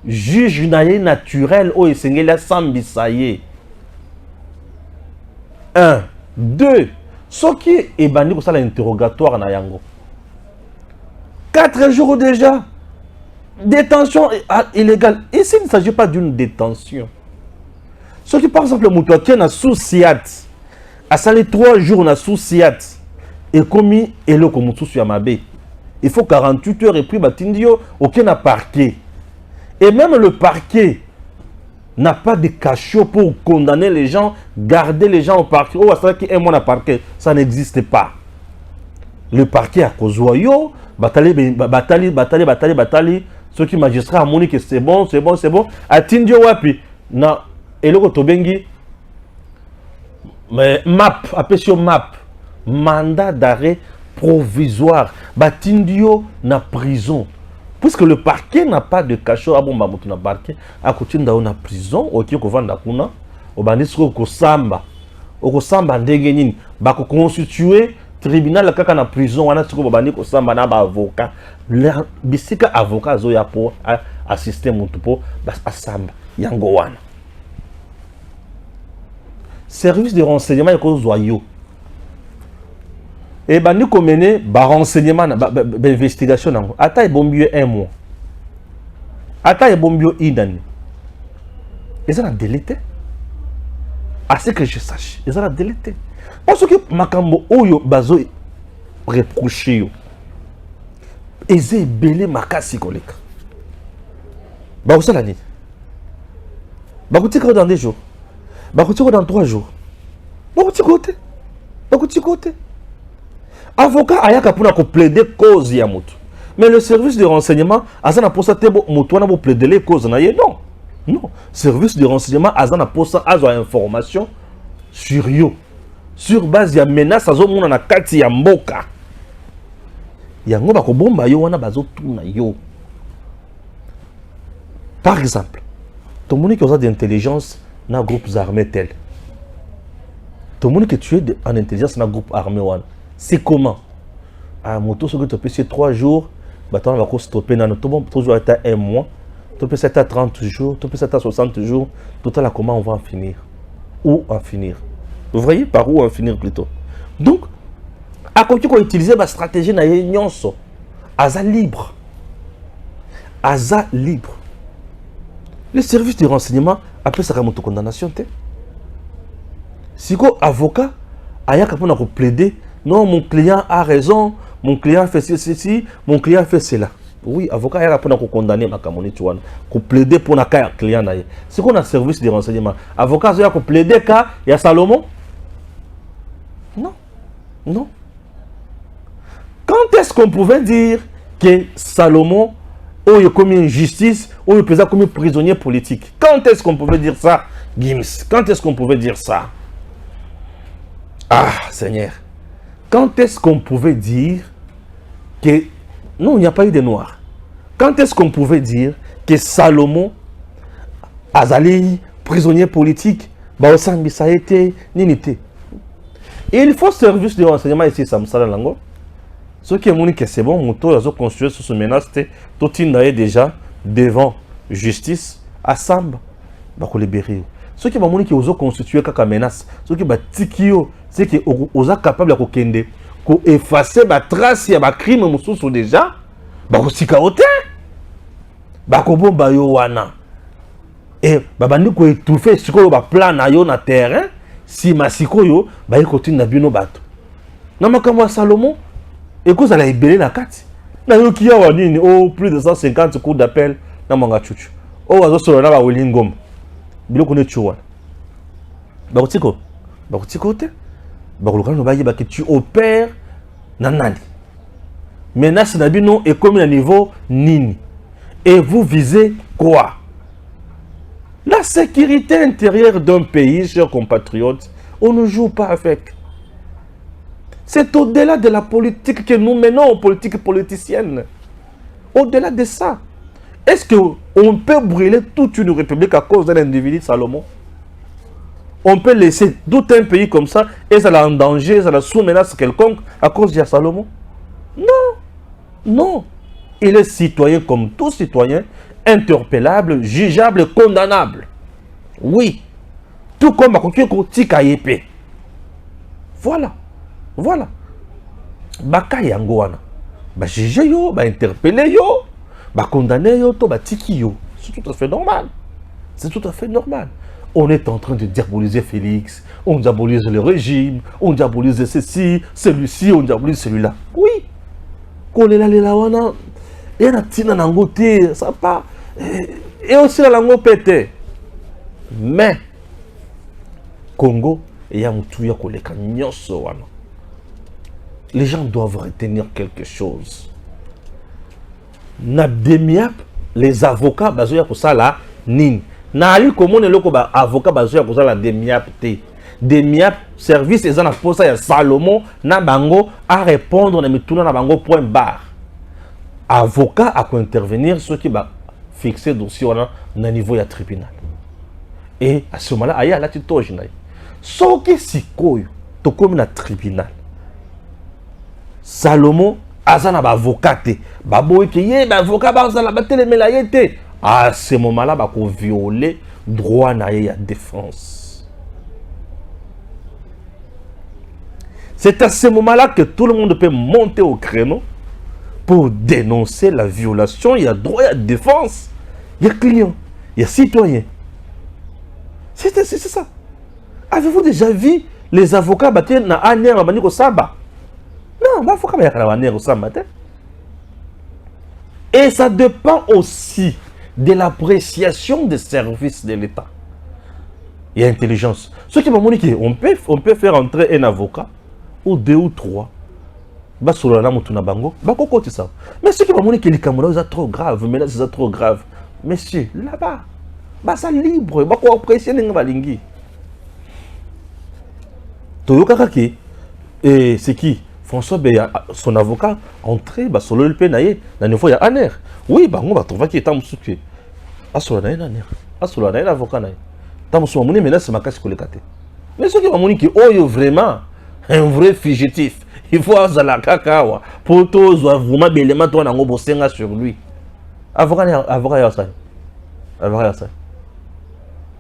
juge naturel ou Esengela Sambisaye. 1. 2. Ce qui est banni comme ça l'interrogatoire na yango. 4 jours déjà. Détention illégale. Ici, il ne s'agit pas d'une détention. Ce qui, par exemple, le qui est sous-siat, a salé 3 jours na sous-siat, et commis et le comme sous Yamabe. Il faut 48 heures et puis Batindio, aucun parquet. Et même le parquet n'a pas de cachot pour condamner les gens, garder les gens au parquet. Oh, ça qui est mon parquet, ça n'existe pas. Le parquet à Kozoyo, Batali, ceux qui magistrats ont dit que c'est bon, c'est bon, c'est bon. À Tindio Wapi, na Eloko Tobengi, mais map, appelle map, mandat d'arrêt provisoire. Batindio na prison. Puisque le parquet n'a pas de cachot, à bon bamoto na parquet, à côté na prison, au qui kovanda kuna, au bandisco kosamba, au kosamba ndegenin, bako constituer tribunal kaka na prison wana siko babani ko samba na ba avocat bisika avocat zo ya po assister mutu po asamba yango wana service de renseignement yako zoyo et bandi ko mener ba renseignement ba investigation nango ata e bombio 1 mois ata e bombio idani et ça a délété à ce que je sache ils ont délété. Parce que makambo oyo bazo reproché yo. Eze belé makasi koleka. Ba osala ni. Ba kotika dans 2 jours. Ba kotika dans 3 jours. Ba kotika côté. Avocat ayaka pona ko plaider cause ya moto. Mais le service de renseignement azana posa tebo moto na bo plaider les causes na ye non. Non, service de renseignement azana posa azo information sur yo. Sur base ya menace azo mona na kati ya mboka. Yango ba ko bomba yo wana bazo tuna yo. Par exemple, tout le monde qui a d'intelligence dans groupes armés tel. Tout le monde que tu es en intelligence dans groupe armé one. C'est comment? À moto ce que tu peux c'est 3 jours, bah tu vas stopper dans tout bon toujours à 1 mois. Tu peux c'est à 30 jours, tu peux c'est à 60 jours. Total à comment on va en finir? Où en finir? Vous voyez par où en finir plutôt? Donc à quoi tu peux utiliser la stratégie na nyonso. Aza libre. Aza libre. Le service de renseignement après ça remonte condamnation. Si quoi avocat aya capable de plaider, non mon client a raison, mon client fait ceci, mon client fait cela. Oui, avocat aya capable de condamner ma camoni tu vois, ko plaider pour na cas client na. C'est qu'on a service de renseignement. Avocat aya ko plaider cas il y a Salomon? Non. Non. Quand est-ce qu'on pouvait dire que Salomon ou il a commis une justice, ou il peut être commis prisonnier politique? Quand est-ce qu'on pouvait dire ça, Gims? Quand est-ce qu'on pouvait dire ça? Ah, Seigneur. Quand est-ce qu'on pouvait dire que... Non, il n'y a pas eu de noir. Quand est-ce qu'on pouvait dire que Salomon, Azali, prisonnier politique, Baosambi, ça a été, n'était. Et il faut service de renseignement ici, Samsala Lango. Ce qui est mon que c'est bon, mon tour a construit sur ce menace, tout est déjà devant justice, à Samba, bako libérer. Ce qui est mon qui a constitué comme menace, ce qui est tikio, c'est que osa capable de kende, ko effacer ba trace ya ba crime mususu déjà, bako sikaote, bako bomba yo wana. Et babandi ko étouffer siko ba plan na yo na terrain, si masiko yo ba continue na bino bato. Na makamwa Salomon et que ça a libéré la carte. Il y a plus de 150 coups d'appel dans mon gachouch. Oh, à ce moment-là, Willingom. Il y a des choses. Bakotiko. Bakotiko, que tu opères nanani. Menace nabino est comme un niveau nini. Et vous visez quoi? La sécurité intérieure d'un pays, chers compatriotes, on ne joue pas avec. C'est au-delà de la politique que nous menons aux politiques politiciennes. Au-delà de ça. Est-ce qu'on peut brûler toute une république à cause d'un individu, Salomon? On peut laisser tout un pays comme ça et ça l'a en danger, ça l'a sous menace quelconque à cause de Salomon? Non. Non. Il est citoyen comme tout citoyen, interpellable, jugeable, condamnable. Oui. Tout comme à Tikayepe. Voilà. Voilà. Baka yango wana. Ba juger yo, ba interpeller yo, ba condamner yo, to ba tiki yo. C'est tout à fait normal. C'est tout à fait normal. On est en train de diaboliser Félix, on diabolise le régime, on diabolise ceci, celui-ci, on diabolise celui-là. Oui. Kolela lela wana, et na tina nangote, ça pas. Et aussi la langue pété. Mais Congo, et ya mutuya koleka nyoso wana. Les gens doivent retenir quelque chose. Nabdemiap, les avocats, bazoya pour ça là, nin. Nali comment ne loko ba avocat bazoya pour ça la demiap te. Demiap service et en pour ça ya Salomon na bango à répondre na mituna na bango point barre. Avocat à intervenir ce qui va fixer dossier na niveau ya tribunal. Et à ce moment-là, aya la titoje na. Soki sikoyo to comme na tribunal. Salomon azana ba avocat te baboy ki ye ba avocat ba zala ba telemela yete à ce moment-là ba ko violer droit na ya défense. C'est à ce moment-là que tout le monde peut monter au créneau pour dénoncer la violation. Il y a droit à défense, il y a client, il y a citoyen. C'est ça. Avez-vous déjà vu les avocats baté na aner babandi ko samba. Non, ba avocat ba yakala aner ko samba te. Et ça dépend aussi de l'appréciation des services de l'État. Il y a intelligence. Ce qui m'a dit on peut faire entrer un avocat ou 2 ou 3. Bah sur la mutuna bango, bah koko ça. Mais ce qui m'a dit que les camerounais c'est trop grave, mais là c'est trop grave. Monsieur, là-bas, bah ça libre, bah quoi apprécier les balingi. Toyoka kaki et c'est qui? François Beya, son avocat, entré, bah, sur le penaye, dans une fois, il y a un air. Oui, bah, on va trouver qu'il est en dessous. Ah, sur la naïe, ah, sur la naïe, l'avocat naïe. Tant que mon maintenant, c'est ma casse pour le caté. Mais ce qui va monter, oh, vraiment, un vrai fugitif. Il faut avoir la cacawa. Pour tous, vraiment, mais les mains, toi, on a bossé sur lui. Avocat, ça. Avocat, ça.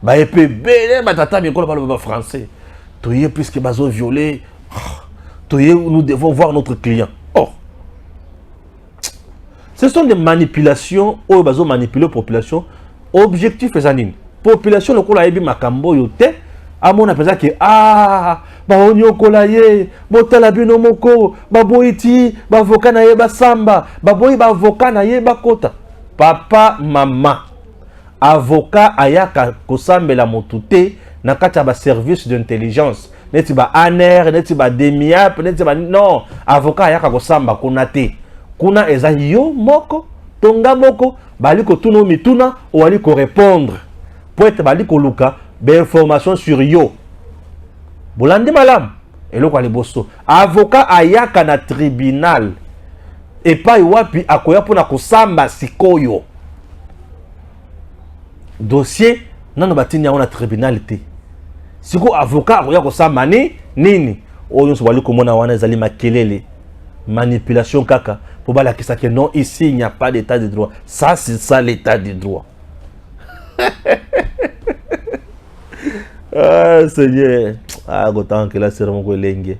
Bah, et puis, belle, ma tata, mais qu'on parle français. Tu es plus que bazo violé. Nous devons voir notre client. Or, ce sont des manipulations où ils manipulent la population. Objectif est la population, le coup, elle a makambo yote. À mon appel que bah on y okolaye, botala bino moko, bah boiti, bah avocat na yeba samba, bah boy bah avocat na yeba kota. Papa, maman, avocat ayaka kosambela motute na kati ba service d'intelligence. Neti ba aner, neti ba demiap, neti ba non, avocat yaka kosamba kuna te. Kuna eza yo moko, tonga moko, bali ko tuno mituna ou ali ko répondre. Pour être bali ko luka, be information sur yo. Bolandi malam, eloko ali bosso. Avocat ayaka na tribunal. Et pas wapi akoya pona kosamba sikoyo. Dossier nano batini na tribunal te. Siko avocat akoya kosamba nini oyo so bali komona wana ezali makelele manipulation kaka pour balakisa que non ici il n'y a pas d'état de droit. Ça c'est ça l'état de droit. Ah Seigneur, ah autant que là c'est vraiment lengue.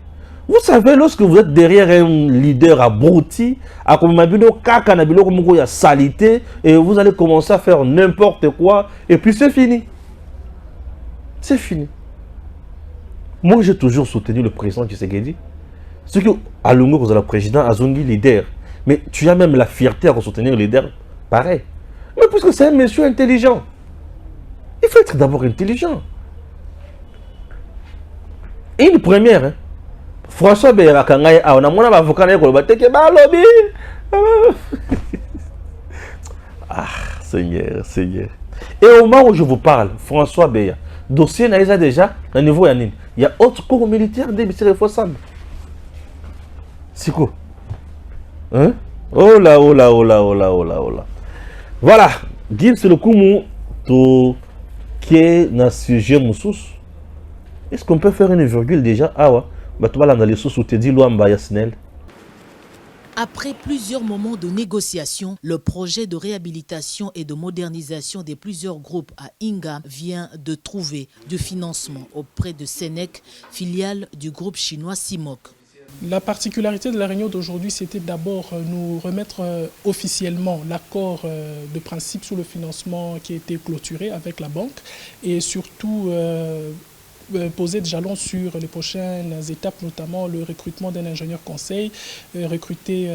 Vous savez lorsque vous êtes derrière un leader abruti, à comme mabino kaka na biloko moko ya salité et vous allez commencer à faire n'importe quoi et puis c'est fini. C'est fini. Moi, j'ai toujours soutenu le président Tshisekedi. Ce que Alungo, vous êtes le président, Azongi, leader. Mais tu as même la fierté à soutenir le leader. Pareil. Mais puisque c'est un monsieur intelligent, il faut être d'abord intelligent. Et une première, hein. François Beyakangaye, on a mon avocat, ah, Seigneur, Seigneur. Et au moment où je vous parle, François Beya, dossier n'a déjà au niveau Yanine. Il y a autre corps militaire des ministères de forces. C'est quoi? Hein? Oh là, oh là, oh là, oh là, oh là, oh là. Voilà. Guil, c'est le coup qui est dans ce sujet moussous. Est-ce qu'on peut faire une virgule déjà? Ah ouais. Bah tu vas dans les sous où tu dis Luamba Yasnel. Après plusieurs moments de négociation, le projet de réhabilitation et de modernisation des plusieurs groupes à Inga vient de trouver du financement auprès de Senec, filiale du groupe chinois Simok. La particularité de la réunion d'aujourd'hui, c'était d'abord nous remettre officiellement l'accord de principe sur le financement qui a été clôturé avec la banque et surtout poser des jalons sur les prochaines étapes, notamment le recrutement d'un ingénieur conseil, recruter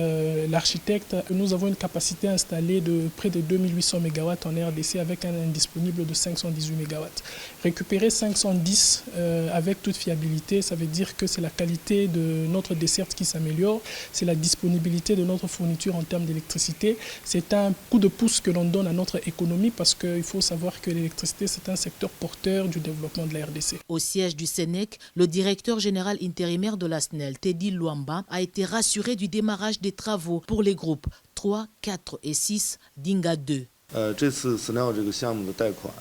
l'architecte. Nous avons une capacité installée de près de 2800 MW en RDC avec un indisponible de 518 MW. Récupérer 510 avec toute fiabilité, ça veut dire que c'est la qualité de notre desserte qui s'améliore, c'est la disponibilité de notre fourniture en termes d'électricité. C'est un coup de pouce que l'on donne à notre économie parce qu'il faut savoir que l'électricité, c'est un secteur porteur du développement de la RDC. Au siège du Senec, le directeur général intérimaire de la SNEL, Teddy Luamba, a été rassuré du démarrage des travaux pour les groupes 3, 4 et 6 d'Inga 2.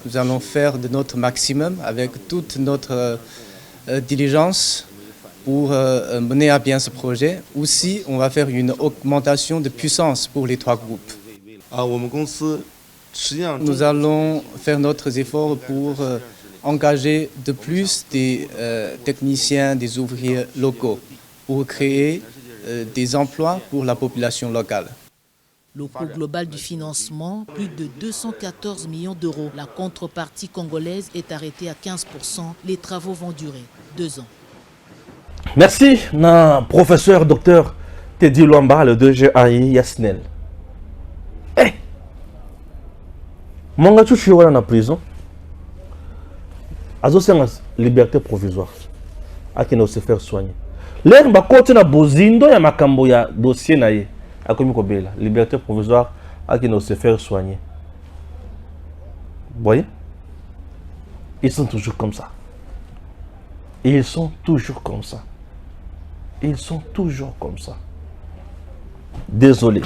Nous allons faire de notre maximum avec toute notre diligence pour mener à bien ce projet. Aussi, on va faire une augmentation de puissance pour les 3 groupes. Nous allons faire notre effort pour engager de plus des techniciens, des ouvriers locaux pour créer des emplois pour la population locale. Le coût global du financement, plus de 214 millions d'euros. La contrepartie congolaise est arrêtée à 15%. Les travaux vont durer 2 ans. Merci, na professeur docteur Teddy Luamba, le DGAI Yasnel. Eh! Mon gars, tu es en prison. Azo c'est une liberté provisoire. A qui ne se faire soigner. L'air va continuer à bozindo ya makambo ya dossier na ye. A komi ko bela. Liberté provisoire a qui ne se faire soigner. Vous voyez? Ils sont toujours comme ça. Ils sont toujours comme ça. Ils sont toujours comme ça. Désolé.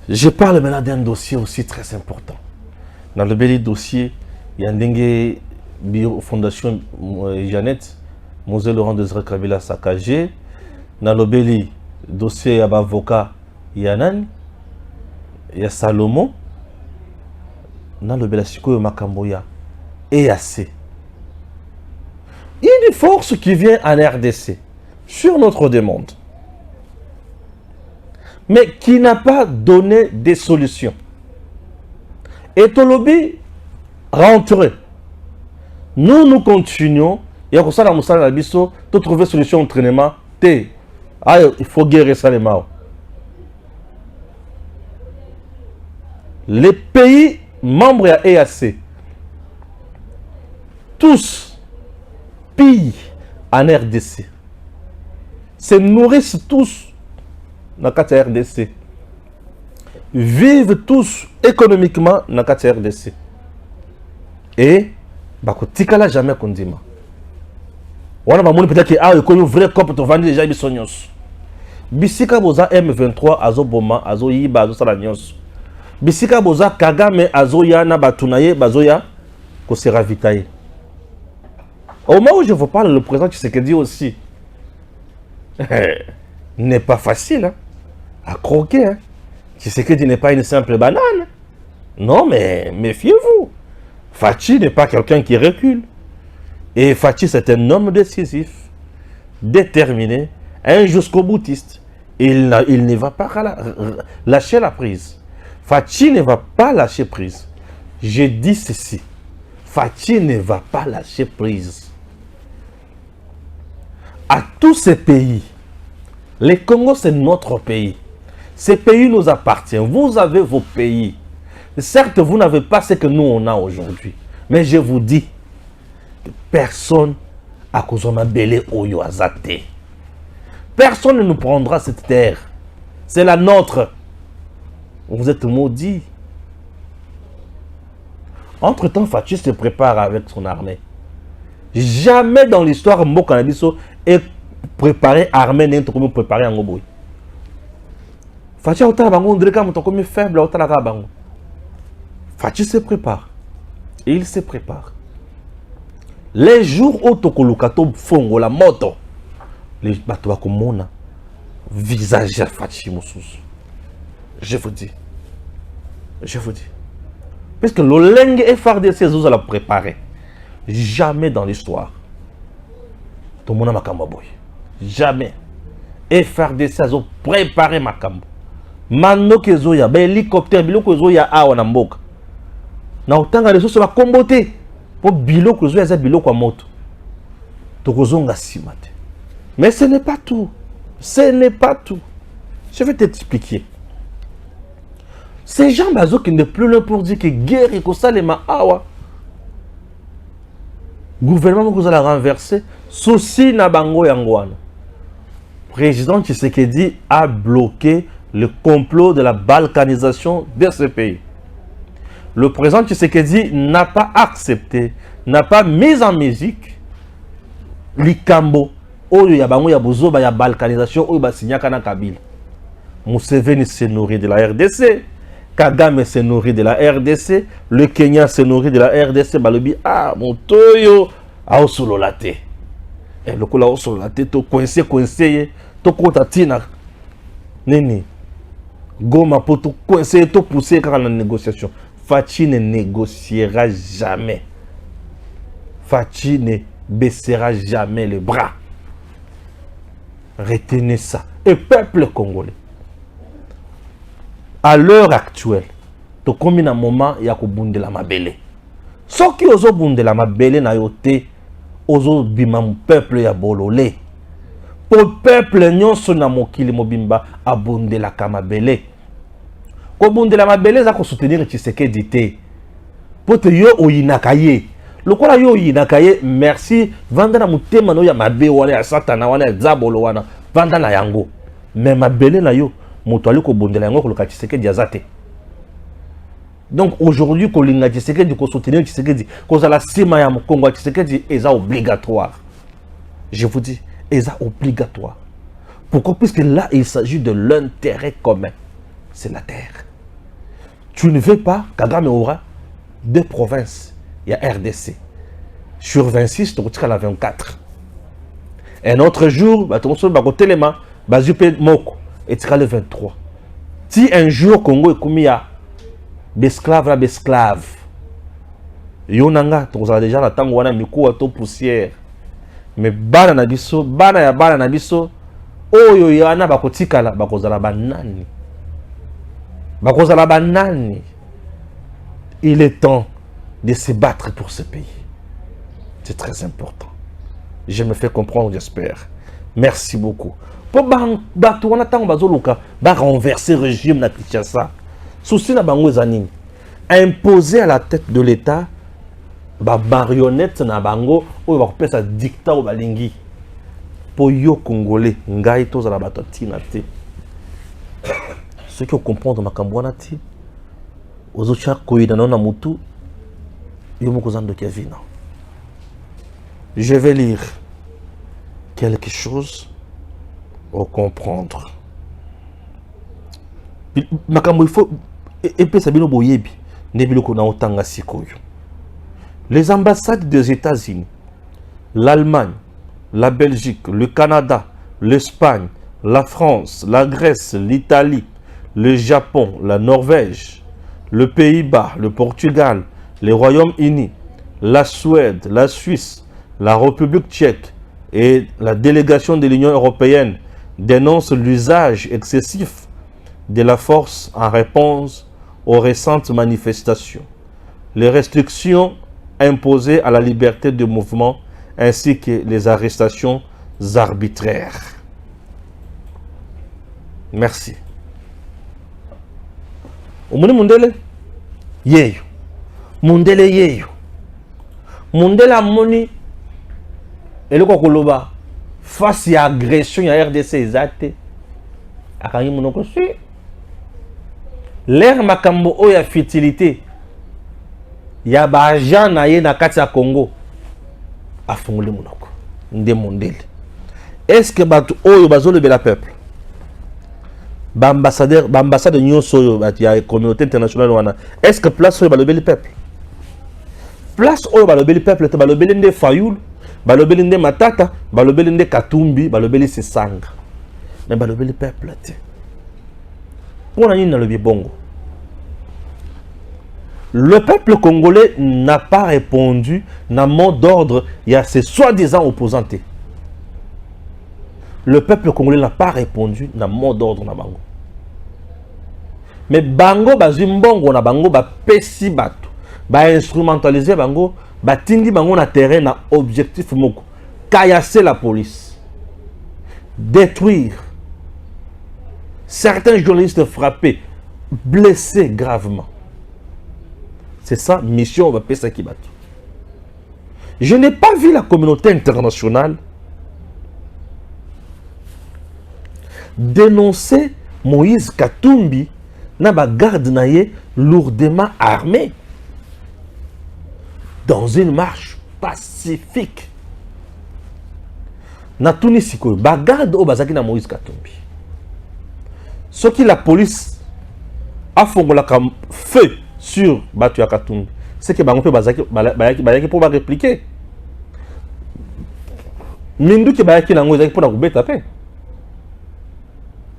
Je parle maintenant d'un dossier aussi très important. Dans le bel dossier, il y a une bio fondation Jeannette, Moselle Laurent Désiré Kabila saccagé. Dans le bel dossier, il y a avocat Yanan, il y a Salomon. Dans le bel Siko Makamboya et AC. Il y a une force qui vient en RDC sur notre demande, mais qui n'a pas donné des solutions. Et Tolobi rentre. Nous continuons. Il y a comme ça dans Moussa Bisso, de trouver solution d'entraînement. Il faut guérir ça les morts. Les pays membres à EAC, tous pillent en RDC, se nourrissent tous dans la RDC, vivent tous économiquement dans la RDC. Et, tikala jamais kondima. On a peut-être que il y a un vrai corps pour vendre déjà bisonyos. Bisika boza M23 azo boma azo yiba azo salanyos. Bisika boza Kagame azo ya na batunaye bazoya ko se ravitailler. Au moment où je vous parle, le président Tshisekedi aussi n'est pas facile hein, à croquer. Hein. Tshisekedi n'est pas une simple banane. Non, mais méfiez-vous. Fachi n'est pas quelqu'un qui recule. Et Fachi, c'est un homme décisif, déterminé, un jusqu'au boutiste. Il ne va pas lâcher la prise. Fachi ne va pas lâcher prise. Je dis ceci. Fachi ne va pas lâcher prise. À tous ces pays, le Congo c'est notre pays. Ces pays nous appartiennent. Vous avez vos pays. Certes, vous n'avez pas ce que nous on a aujourd'hui. Mais je vous dis, personne à cause de ma belle oyo azate. Personne ne nous prendra cette terre. C'est la nôtre. Vous êtes maudits. Entre-temps, Fachi se prépare avec son armée. Jamais dans l'histoire, Mokanabiso est préparé, armée n'est pas préparé en Goboui. Fachi a autant bango, on dirait comme faible, autant la bango. Fachi se prépare. Et il se prépare. Les jours où Tokolukato fongo la moto, les bateaux à Komona, visage à Fachi Moussous. Je vous dis. Je vous dis. Parce que l'Oleng FRDC, vous allez préparer. Jamais dans l'histoire. Tout le monde a Makambo. Jamais. FRDC, ils ont préparé Makambo. Mano Kezoya, hélicoptère, bilo Kezoya, a Wanamboka. Na autant de ressources va comboter pour bilo Kezoya, c'est bilo kwa moto. Tokozonga simate. Mais ce n'est pas tout. Ce n'est pas tout. Je vais t'expliquer. Ces gens bazo qui ne plus là pour dire que guerre et que ça les maawa. Gouvernement que vous allez renverser, souci na bango yangwana. Président Tshisekedi a bloqué le complot de la balkanisation de ce pays. Le président Tshisekedi n'a pas accepté, n'a pas mis en musique l'ikambo oyo ya bango ya bozoba ya balkanisation oyo basinyaka na Kabila. Museveni se nourrit de la RDC. Kagame se nourrit de la RDC, le Kenya se nourrit de la RDC, balobi ah mon toyo a osololate. Et le coup là osololate to coincé to kota tina nini goma pour to coincé to pousser quand la négociation. Fachi ne négociera jamais. Fachi ne baissera jamais les bras. Retenez ça. Et peuple congolais. À l'heure actuelle, tu as un moment où tu as la mabele. Ce qui est la mabele, na yote, ozo bimam peuple ya bololé. pour peuple nyonso na mokili mobimba abondela kamabele. Ko bondela mabele za ko soutenir Tshisekedi te. Pote yo oyinakaye. Lokola yo oyinakaye, merci vanda na mutema no ya mabe wana ya satana wana ya zabolo wana vanda na yango. Mais mabele na yo moto ali ko bondela yango ko loka Tshisekedi azate. Donc aujourd'hui ko linga Tshisekedi ko soutenir Tshisekedi ko za la sima ya Kongo Tshisekedi eza obligatoire. Je vous dis, eza obligatoire. Pourquoi? Puisque là il s'agit de l'intérêt commun. C'est la terre. Tu ne veux pas Kagame aura 2 provinces. Il y a RDC. Sur 26, tu retires la 24. Un autre jour, tu vas téléma, Moko, et tu le 23. Si un jour, Congo est commis à l'esclave, l'esclave, Yonanga, tu as déjà la tango, wana mikou, ato poussière. Mais bana na biso, bana ya bana na biso, oyo yana bakotikala, bakozala banani. Bakozala banani. Il est temps de se battre pour ce pays. C'est très important. Je me fais comprendre, j'espère. Merci beaucoup. Pour bato wana tango bazoluka ba renverser le régime na Kinshasa. Souci na bango zanini. Imposer à la tête de l'État ba marionnette na bango oyo bakopesa dictat au balingi. Po yo congolais ngai toza la bato tina te. Ceux qui comprennent makambo wana ti ozocha koyida na mutu yo mokozando Kevin. Je vais lire quelque chose pour comprendre. Makambo il faut epesa sabino boyebi nebilo ko na otanga sikoyo. Les ambassades des États-Unis, l'Allemagne, la Belgique, le Canada, l'Espagne, la France, la Grèce, l'Italie, le Japon, la Norvège, le Pays-Bas, le Portugal, le Royaume-Uni, la Suède, la Suisse, la République tchèque et la délégation de l'Union européenne dénoncent l'usage excessif de la force en réponse aux récentes manifestations. Les restrictions imposées à la liberté de mouvement ainsi que les arrestations arbitraires. Merci. Omoni Mundele yeyo. Mundele yeyo. Mundele amoni eloko koloba face à agression ya RDC ezate. Akangi monoko si. L'air makambo o ya futilité. Ya ba agent na ye na kati ya Congo. Afungule monoko. Nde Mundele. Est-ce que batu oyo bazolebe la peuple? Ambassadeur, ambassade nyonso il y a communauté internationale wana. Est-ce que place oyo balobeli peuple? Place oyo balobeli peuple te balobeli nde Fayoul, balobeli nde Matata, balobeli nde Katumbi, balobeli Sesanga. Mais balobeli peuple te. Pour nani na lobi bongo. Le peuple congolais n'a pas répondu na mot d'ordre, il y a ces soi-disant opposants. Le peuple congolais n'a pas répondu na mot d'ordre na bango. Mais bango bazimbongo na bango ba pesi bato ba instrumentaliser bango ba tindi bango na terrain na objectif moko kayasser la police, détruire certains journalistes frappés, blessés gravement. C'est ça mission va pesa ki bato. Je n'ai pas vu la communauté internationale dénoncer Moïse Katumbi na ba garde naye lourdement armé dans une marche pacifique. Na Tunisiko ba garde o bazaki na Moïse Katumbi. Ce qui la police a fongola comme feu sur batu ya Katumbi, c'est que bango pe bazaki pour ba répliquer. Mindu ki bayaki nango ezaki pour na kubeta pe.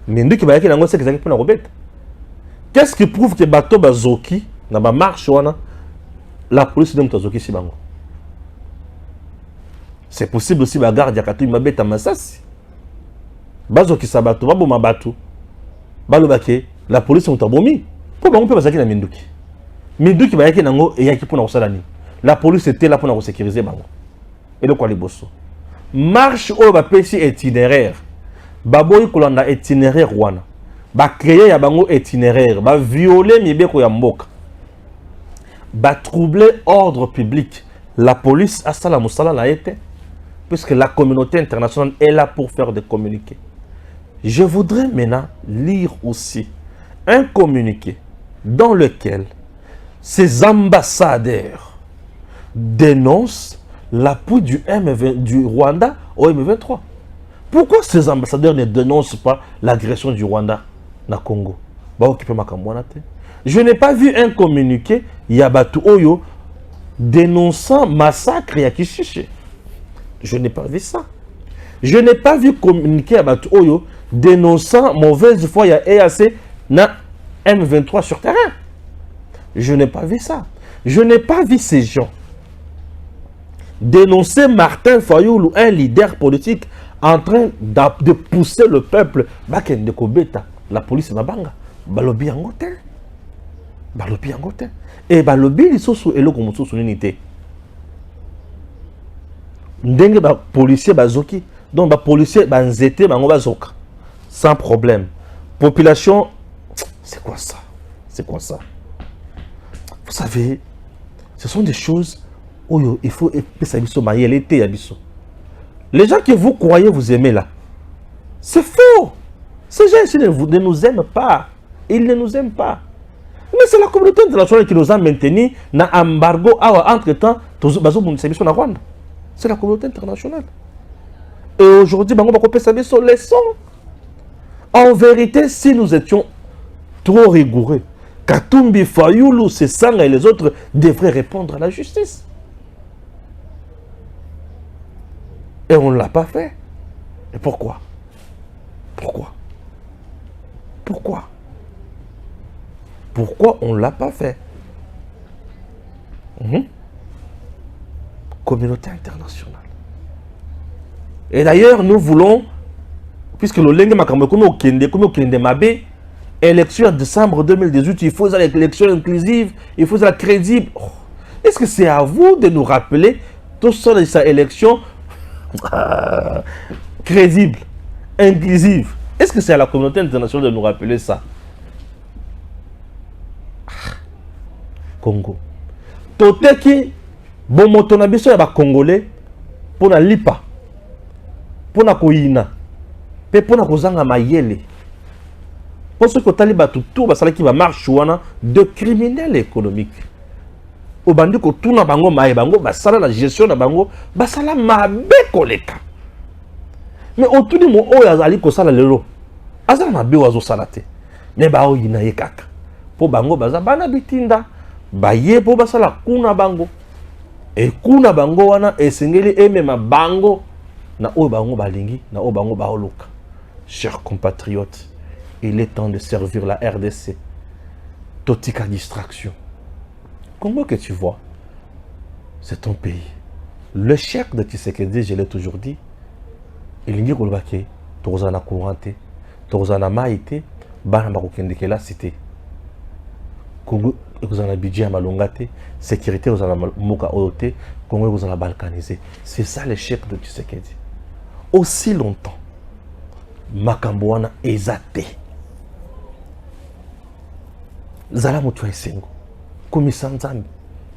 Mindu ki bayaki nango c'est ezaki pour na kubeta. Qu'est-ce qui prouve que bateau bazoki na ba marche wana la police de mutazoki si bango? C'est possible aussi ba garde ya Katumbi mabeta masasi. Bazoki sa bateau baboma bateau. Balobake la police mutabomi. Pour bango pe bazaki na minduki. Minduki bayaki nango eyaki pour na kosala ni. La police était là pour na sécuriser bango. Et le quoi les bosso. marche oyo bapesi itinéraire baboyi kolanda itinéraire wana bacréer ya bango itinéraire bavioler mibeko ya mboka batroubler ordre public. La police a ça la moussala na été puisque la communauté internationale est là pour faire des communiqués. Je voudrais maintenant lire aussi un communiqué dans lequel ces ambassadeurs dénoncent l'appui du Rwanda au M23. Pourquoi ces ambassadeurs ne dénoncent pas l'agression du Rwanda na Congo? Je n'ai pas vu un communiqué Yabatu Oyo dénonçant massacre à Kishiche. Je n'ai pas vu ça. Je n'ai pas vu communiqué Yabatu Oyo dénonçant mauvaise foi ya EAC na M23 sur terrain. Je n'ai pas vu ça. Je n'ai pas vu ces gens dénoncer Martin Fayoulou, un leader politique en train de pousser le peuple. Bakende Kobeta, la police Mabanga, Balobi Angote. Balobi Angote. Et Balobi Lissoso et l'Okomoso son unité. Ndenge ba policier bazoki, donc ba policier banzete bango bazoka. Sans problème. Population, c'est quoi ça? C'est quoi ça? Vous savez, ce sont des choses où il faut les gens que vous croyez vous aimer là, c'est faux. Ces gens-ci ne nous aiment pas. Ils ne nous aiment pas. Mais c'est la communauté internationale qui nous a maintenus dans embargo entre-temps. C'est la communauté internationale. Et aujourd'hui, on va couper sa leçon. En vérité, si nous étions trop rigoureux, Katumbi, Fayoulou, Sesanga et les autres devraient répondre à la justice. Et on ne l'a pas fait. Et pourquoi? Pourquoi? Pourquoi? Pourquoi on ne l'a pas fait? Communauté internationale. Et d'ailleurs, nous voulons, puisque le Lenge Makamoko au Kende Mabé, élection en décembre 2018, il faut une élection inclusive, il faut la crédible. Oh. Est-ce que c'est à vous de nous rappeler tout ça de sa élection crédible, inclusive? Est-ce que c'est à la communauté internationale de nous rappeler ça? Congo. Toteki, bon motonabiso ya Congolais pour na lipa, pour na koyina, pour na kozanga mayele. Pour ce que Taliba tout qui va marcher de criminels économiques. Au bandi ko tuna bango maé bango basala la gestion na bango basala mabe koleka. Mais autour de mo oyo azali ko sala lelo. Azala mabe wazo salate. Mais ba oyi na yekaka. Po bango baza bana bitinda baye po basala kuna bango. Et kuna bango wana esengeli emema bango na oyo bango balingi na oyo bango baoluka. Chers compatriotes, il est temps de servir la RDC. Totika distraction. Congo que tu vois, c'est ton pays. Le chef de Tshisekedi, je l'ai toujours dit, il dit que Torzana Courante, Torzana Maïté, Banamba Kendekela cité. Congo, vous en avez budget à Malongate, sécurité, vous en avez Moka Oyote, Congo, vous en avez balkanisé. C'est ça le chef de Tshisekedi. Aussi longtemps, Makambouana ezate. Zala Moutoua Sengo. Komisa Nzambi.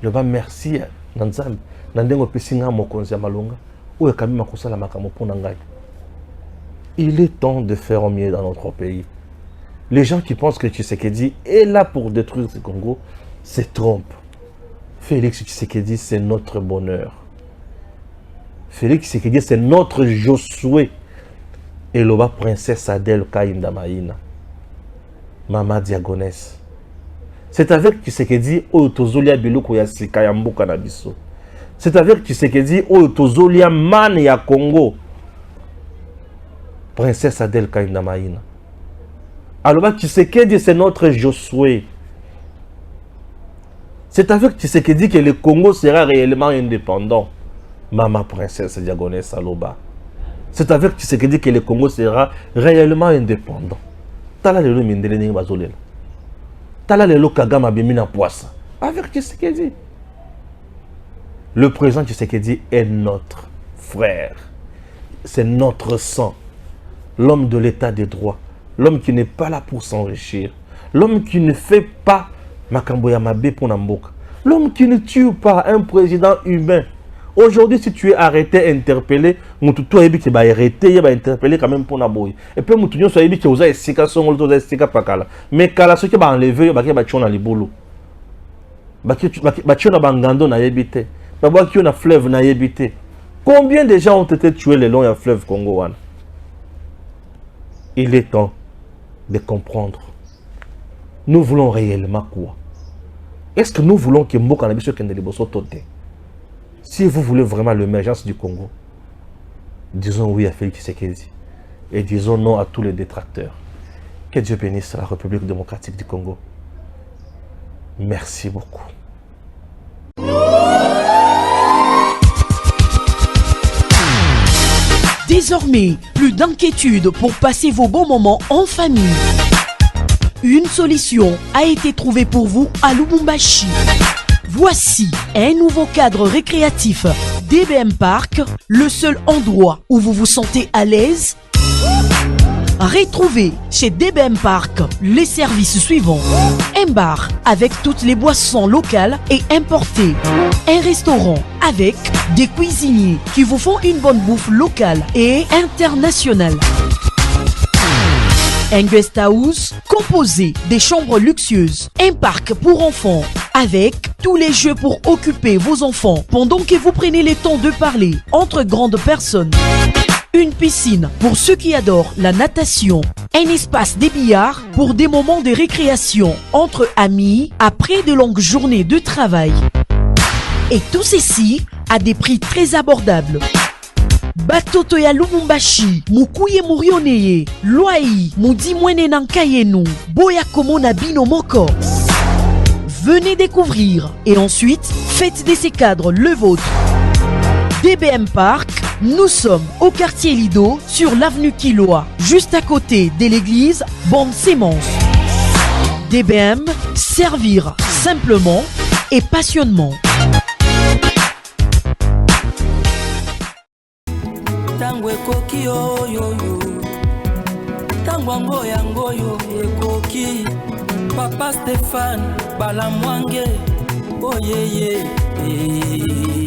Je vais merci Nzambi. Nandengo Pesinga Mokonzi Malonga. Ou Yakami Makosala Makamo Ponangai. Il est temps de faire mieux dans notre pays. Les gens qui pensent que Tshisekedi est là pour détruire ce Congo se trompent. Félix Tshisekedi, c'est notre bonheur. Félix Tshisekedi, c'est notre Josué. Et l'oba princesse Adèle Kaïnda Maïna. Mama Diagonès. C'est avec Tshisekedi Otozolia Biloko ya Sika ya Mboka na biso. C'est avec Tshisekedi Otozolia Man ya Congo. Princesse Adèle Kaïnda Maïna. Alors Tshisekedi c'est notre Josué. C'est avec Tshisekedi que le Congo sera réellement indépendant. Mama Princesse Diagonès Aloba. C'est avec Tshisekedi que le Congo sera réellement indépendant. Tala lelo mindele ningi bazolela. Tala lelo Kagame bimina poissa. Avec Tshisekedi. Le président Tshisekedi est notre frère. c'est notre sang. L'homme de l'état des droits. L'homme qui n'est pas là pour s'enrichir. L'homme qui ne fait pas makambo ya mabe pour Namboka. L'homme qui ne tue pas un président humain. Aujourd'hui, si tu es arrêté, interpellé, Moutou Ebi qui va arrêter, il va interpeller quand même pour Naboy. Et puis Moutou Nyon Ebi qui a usé Sika son ou Sika Pakala. Mais Kala, ce qui va enlever, il va tuer dans les boulots. Il va tuer dans Bangando, na yebite. Il va tuer dans fleuve, na yebite. Combien de gens ont été tués le long du fleuve Congo? Il est temps de comprendre. Nous voulons réellement quoi? Est-ce que nous voulons que Mboka na biso kende liboso tote? Si vous voulez vraiment l'émergence du Congo, disons oui à Félix Tshisekedi et disons non à tous les détracteurs. Que Dieu bénisse la République démocratique du Congo. Merci beaucoup. Désormais, plus d'inquiétude pour passer vos bons moments en famille. Une solution a été trouvée pour vous à Lubumbashi. Voici un nouveau cadre récréatif, DBM Park, le seul endroit où vous vous sentez à l'aise. Retrouvez chez DBM Park les services suivants. Un bar avec toutes les boissons locales et importées. Un restaurant avec des cuisiniers qui vous font une bonne bouffe locale et internationale. Un guest house composé des chambres luxueuses. Un parc pour enfants avec tous les jeux pour occuper vos enfants pendant que vous prenez le temps de parler entre grandes personnes. Une piscine pour ceux qui adorent la natation. Un espace des billards pour des moments de récréation entre amis après de longues journées de travail. Et tout ceci à des prix très abordables. Batoto ya Lubumbashi, Mukuye Murioneye, Loai, Mudi Mwene Nankayenu, Boya Komona Bino Moko. Venez découvrir et ensuite faites de ces cadres le vôtre. DBM Park, nous sommes au quartier Lido sur l'avenue Kiloa, juste à côté de l'église Bonne Sémence. DBM, servir simplement et passionnement. Tango ekoki oyo tango yango yo ekoki Papa Stéphane Balamwange oyeye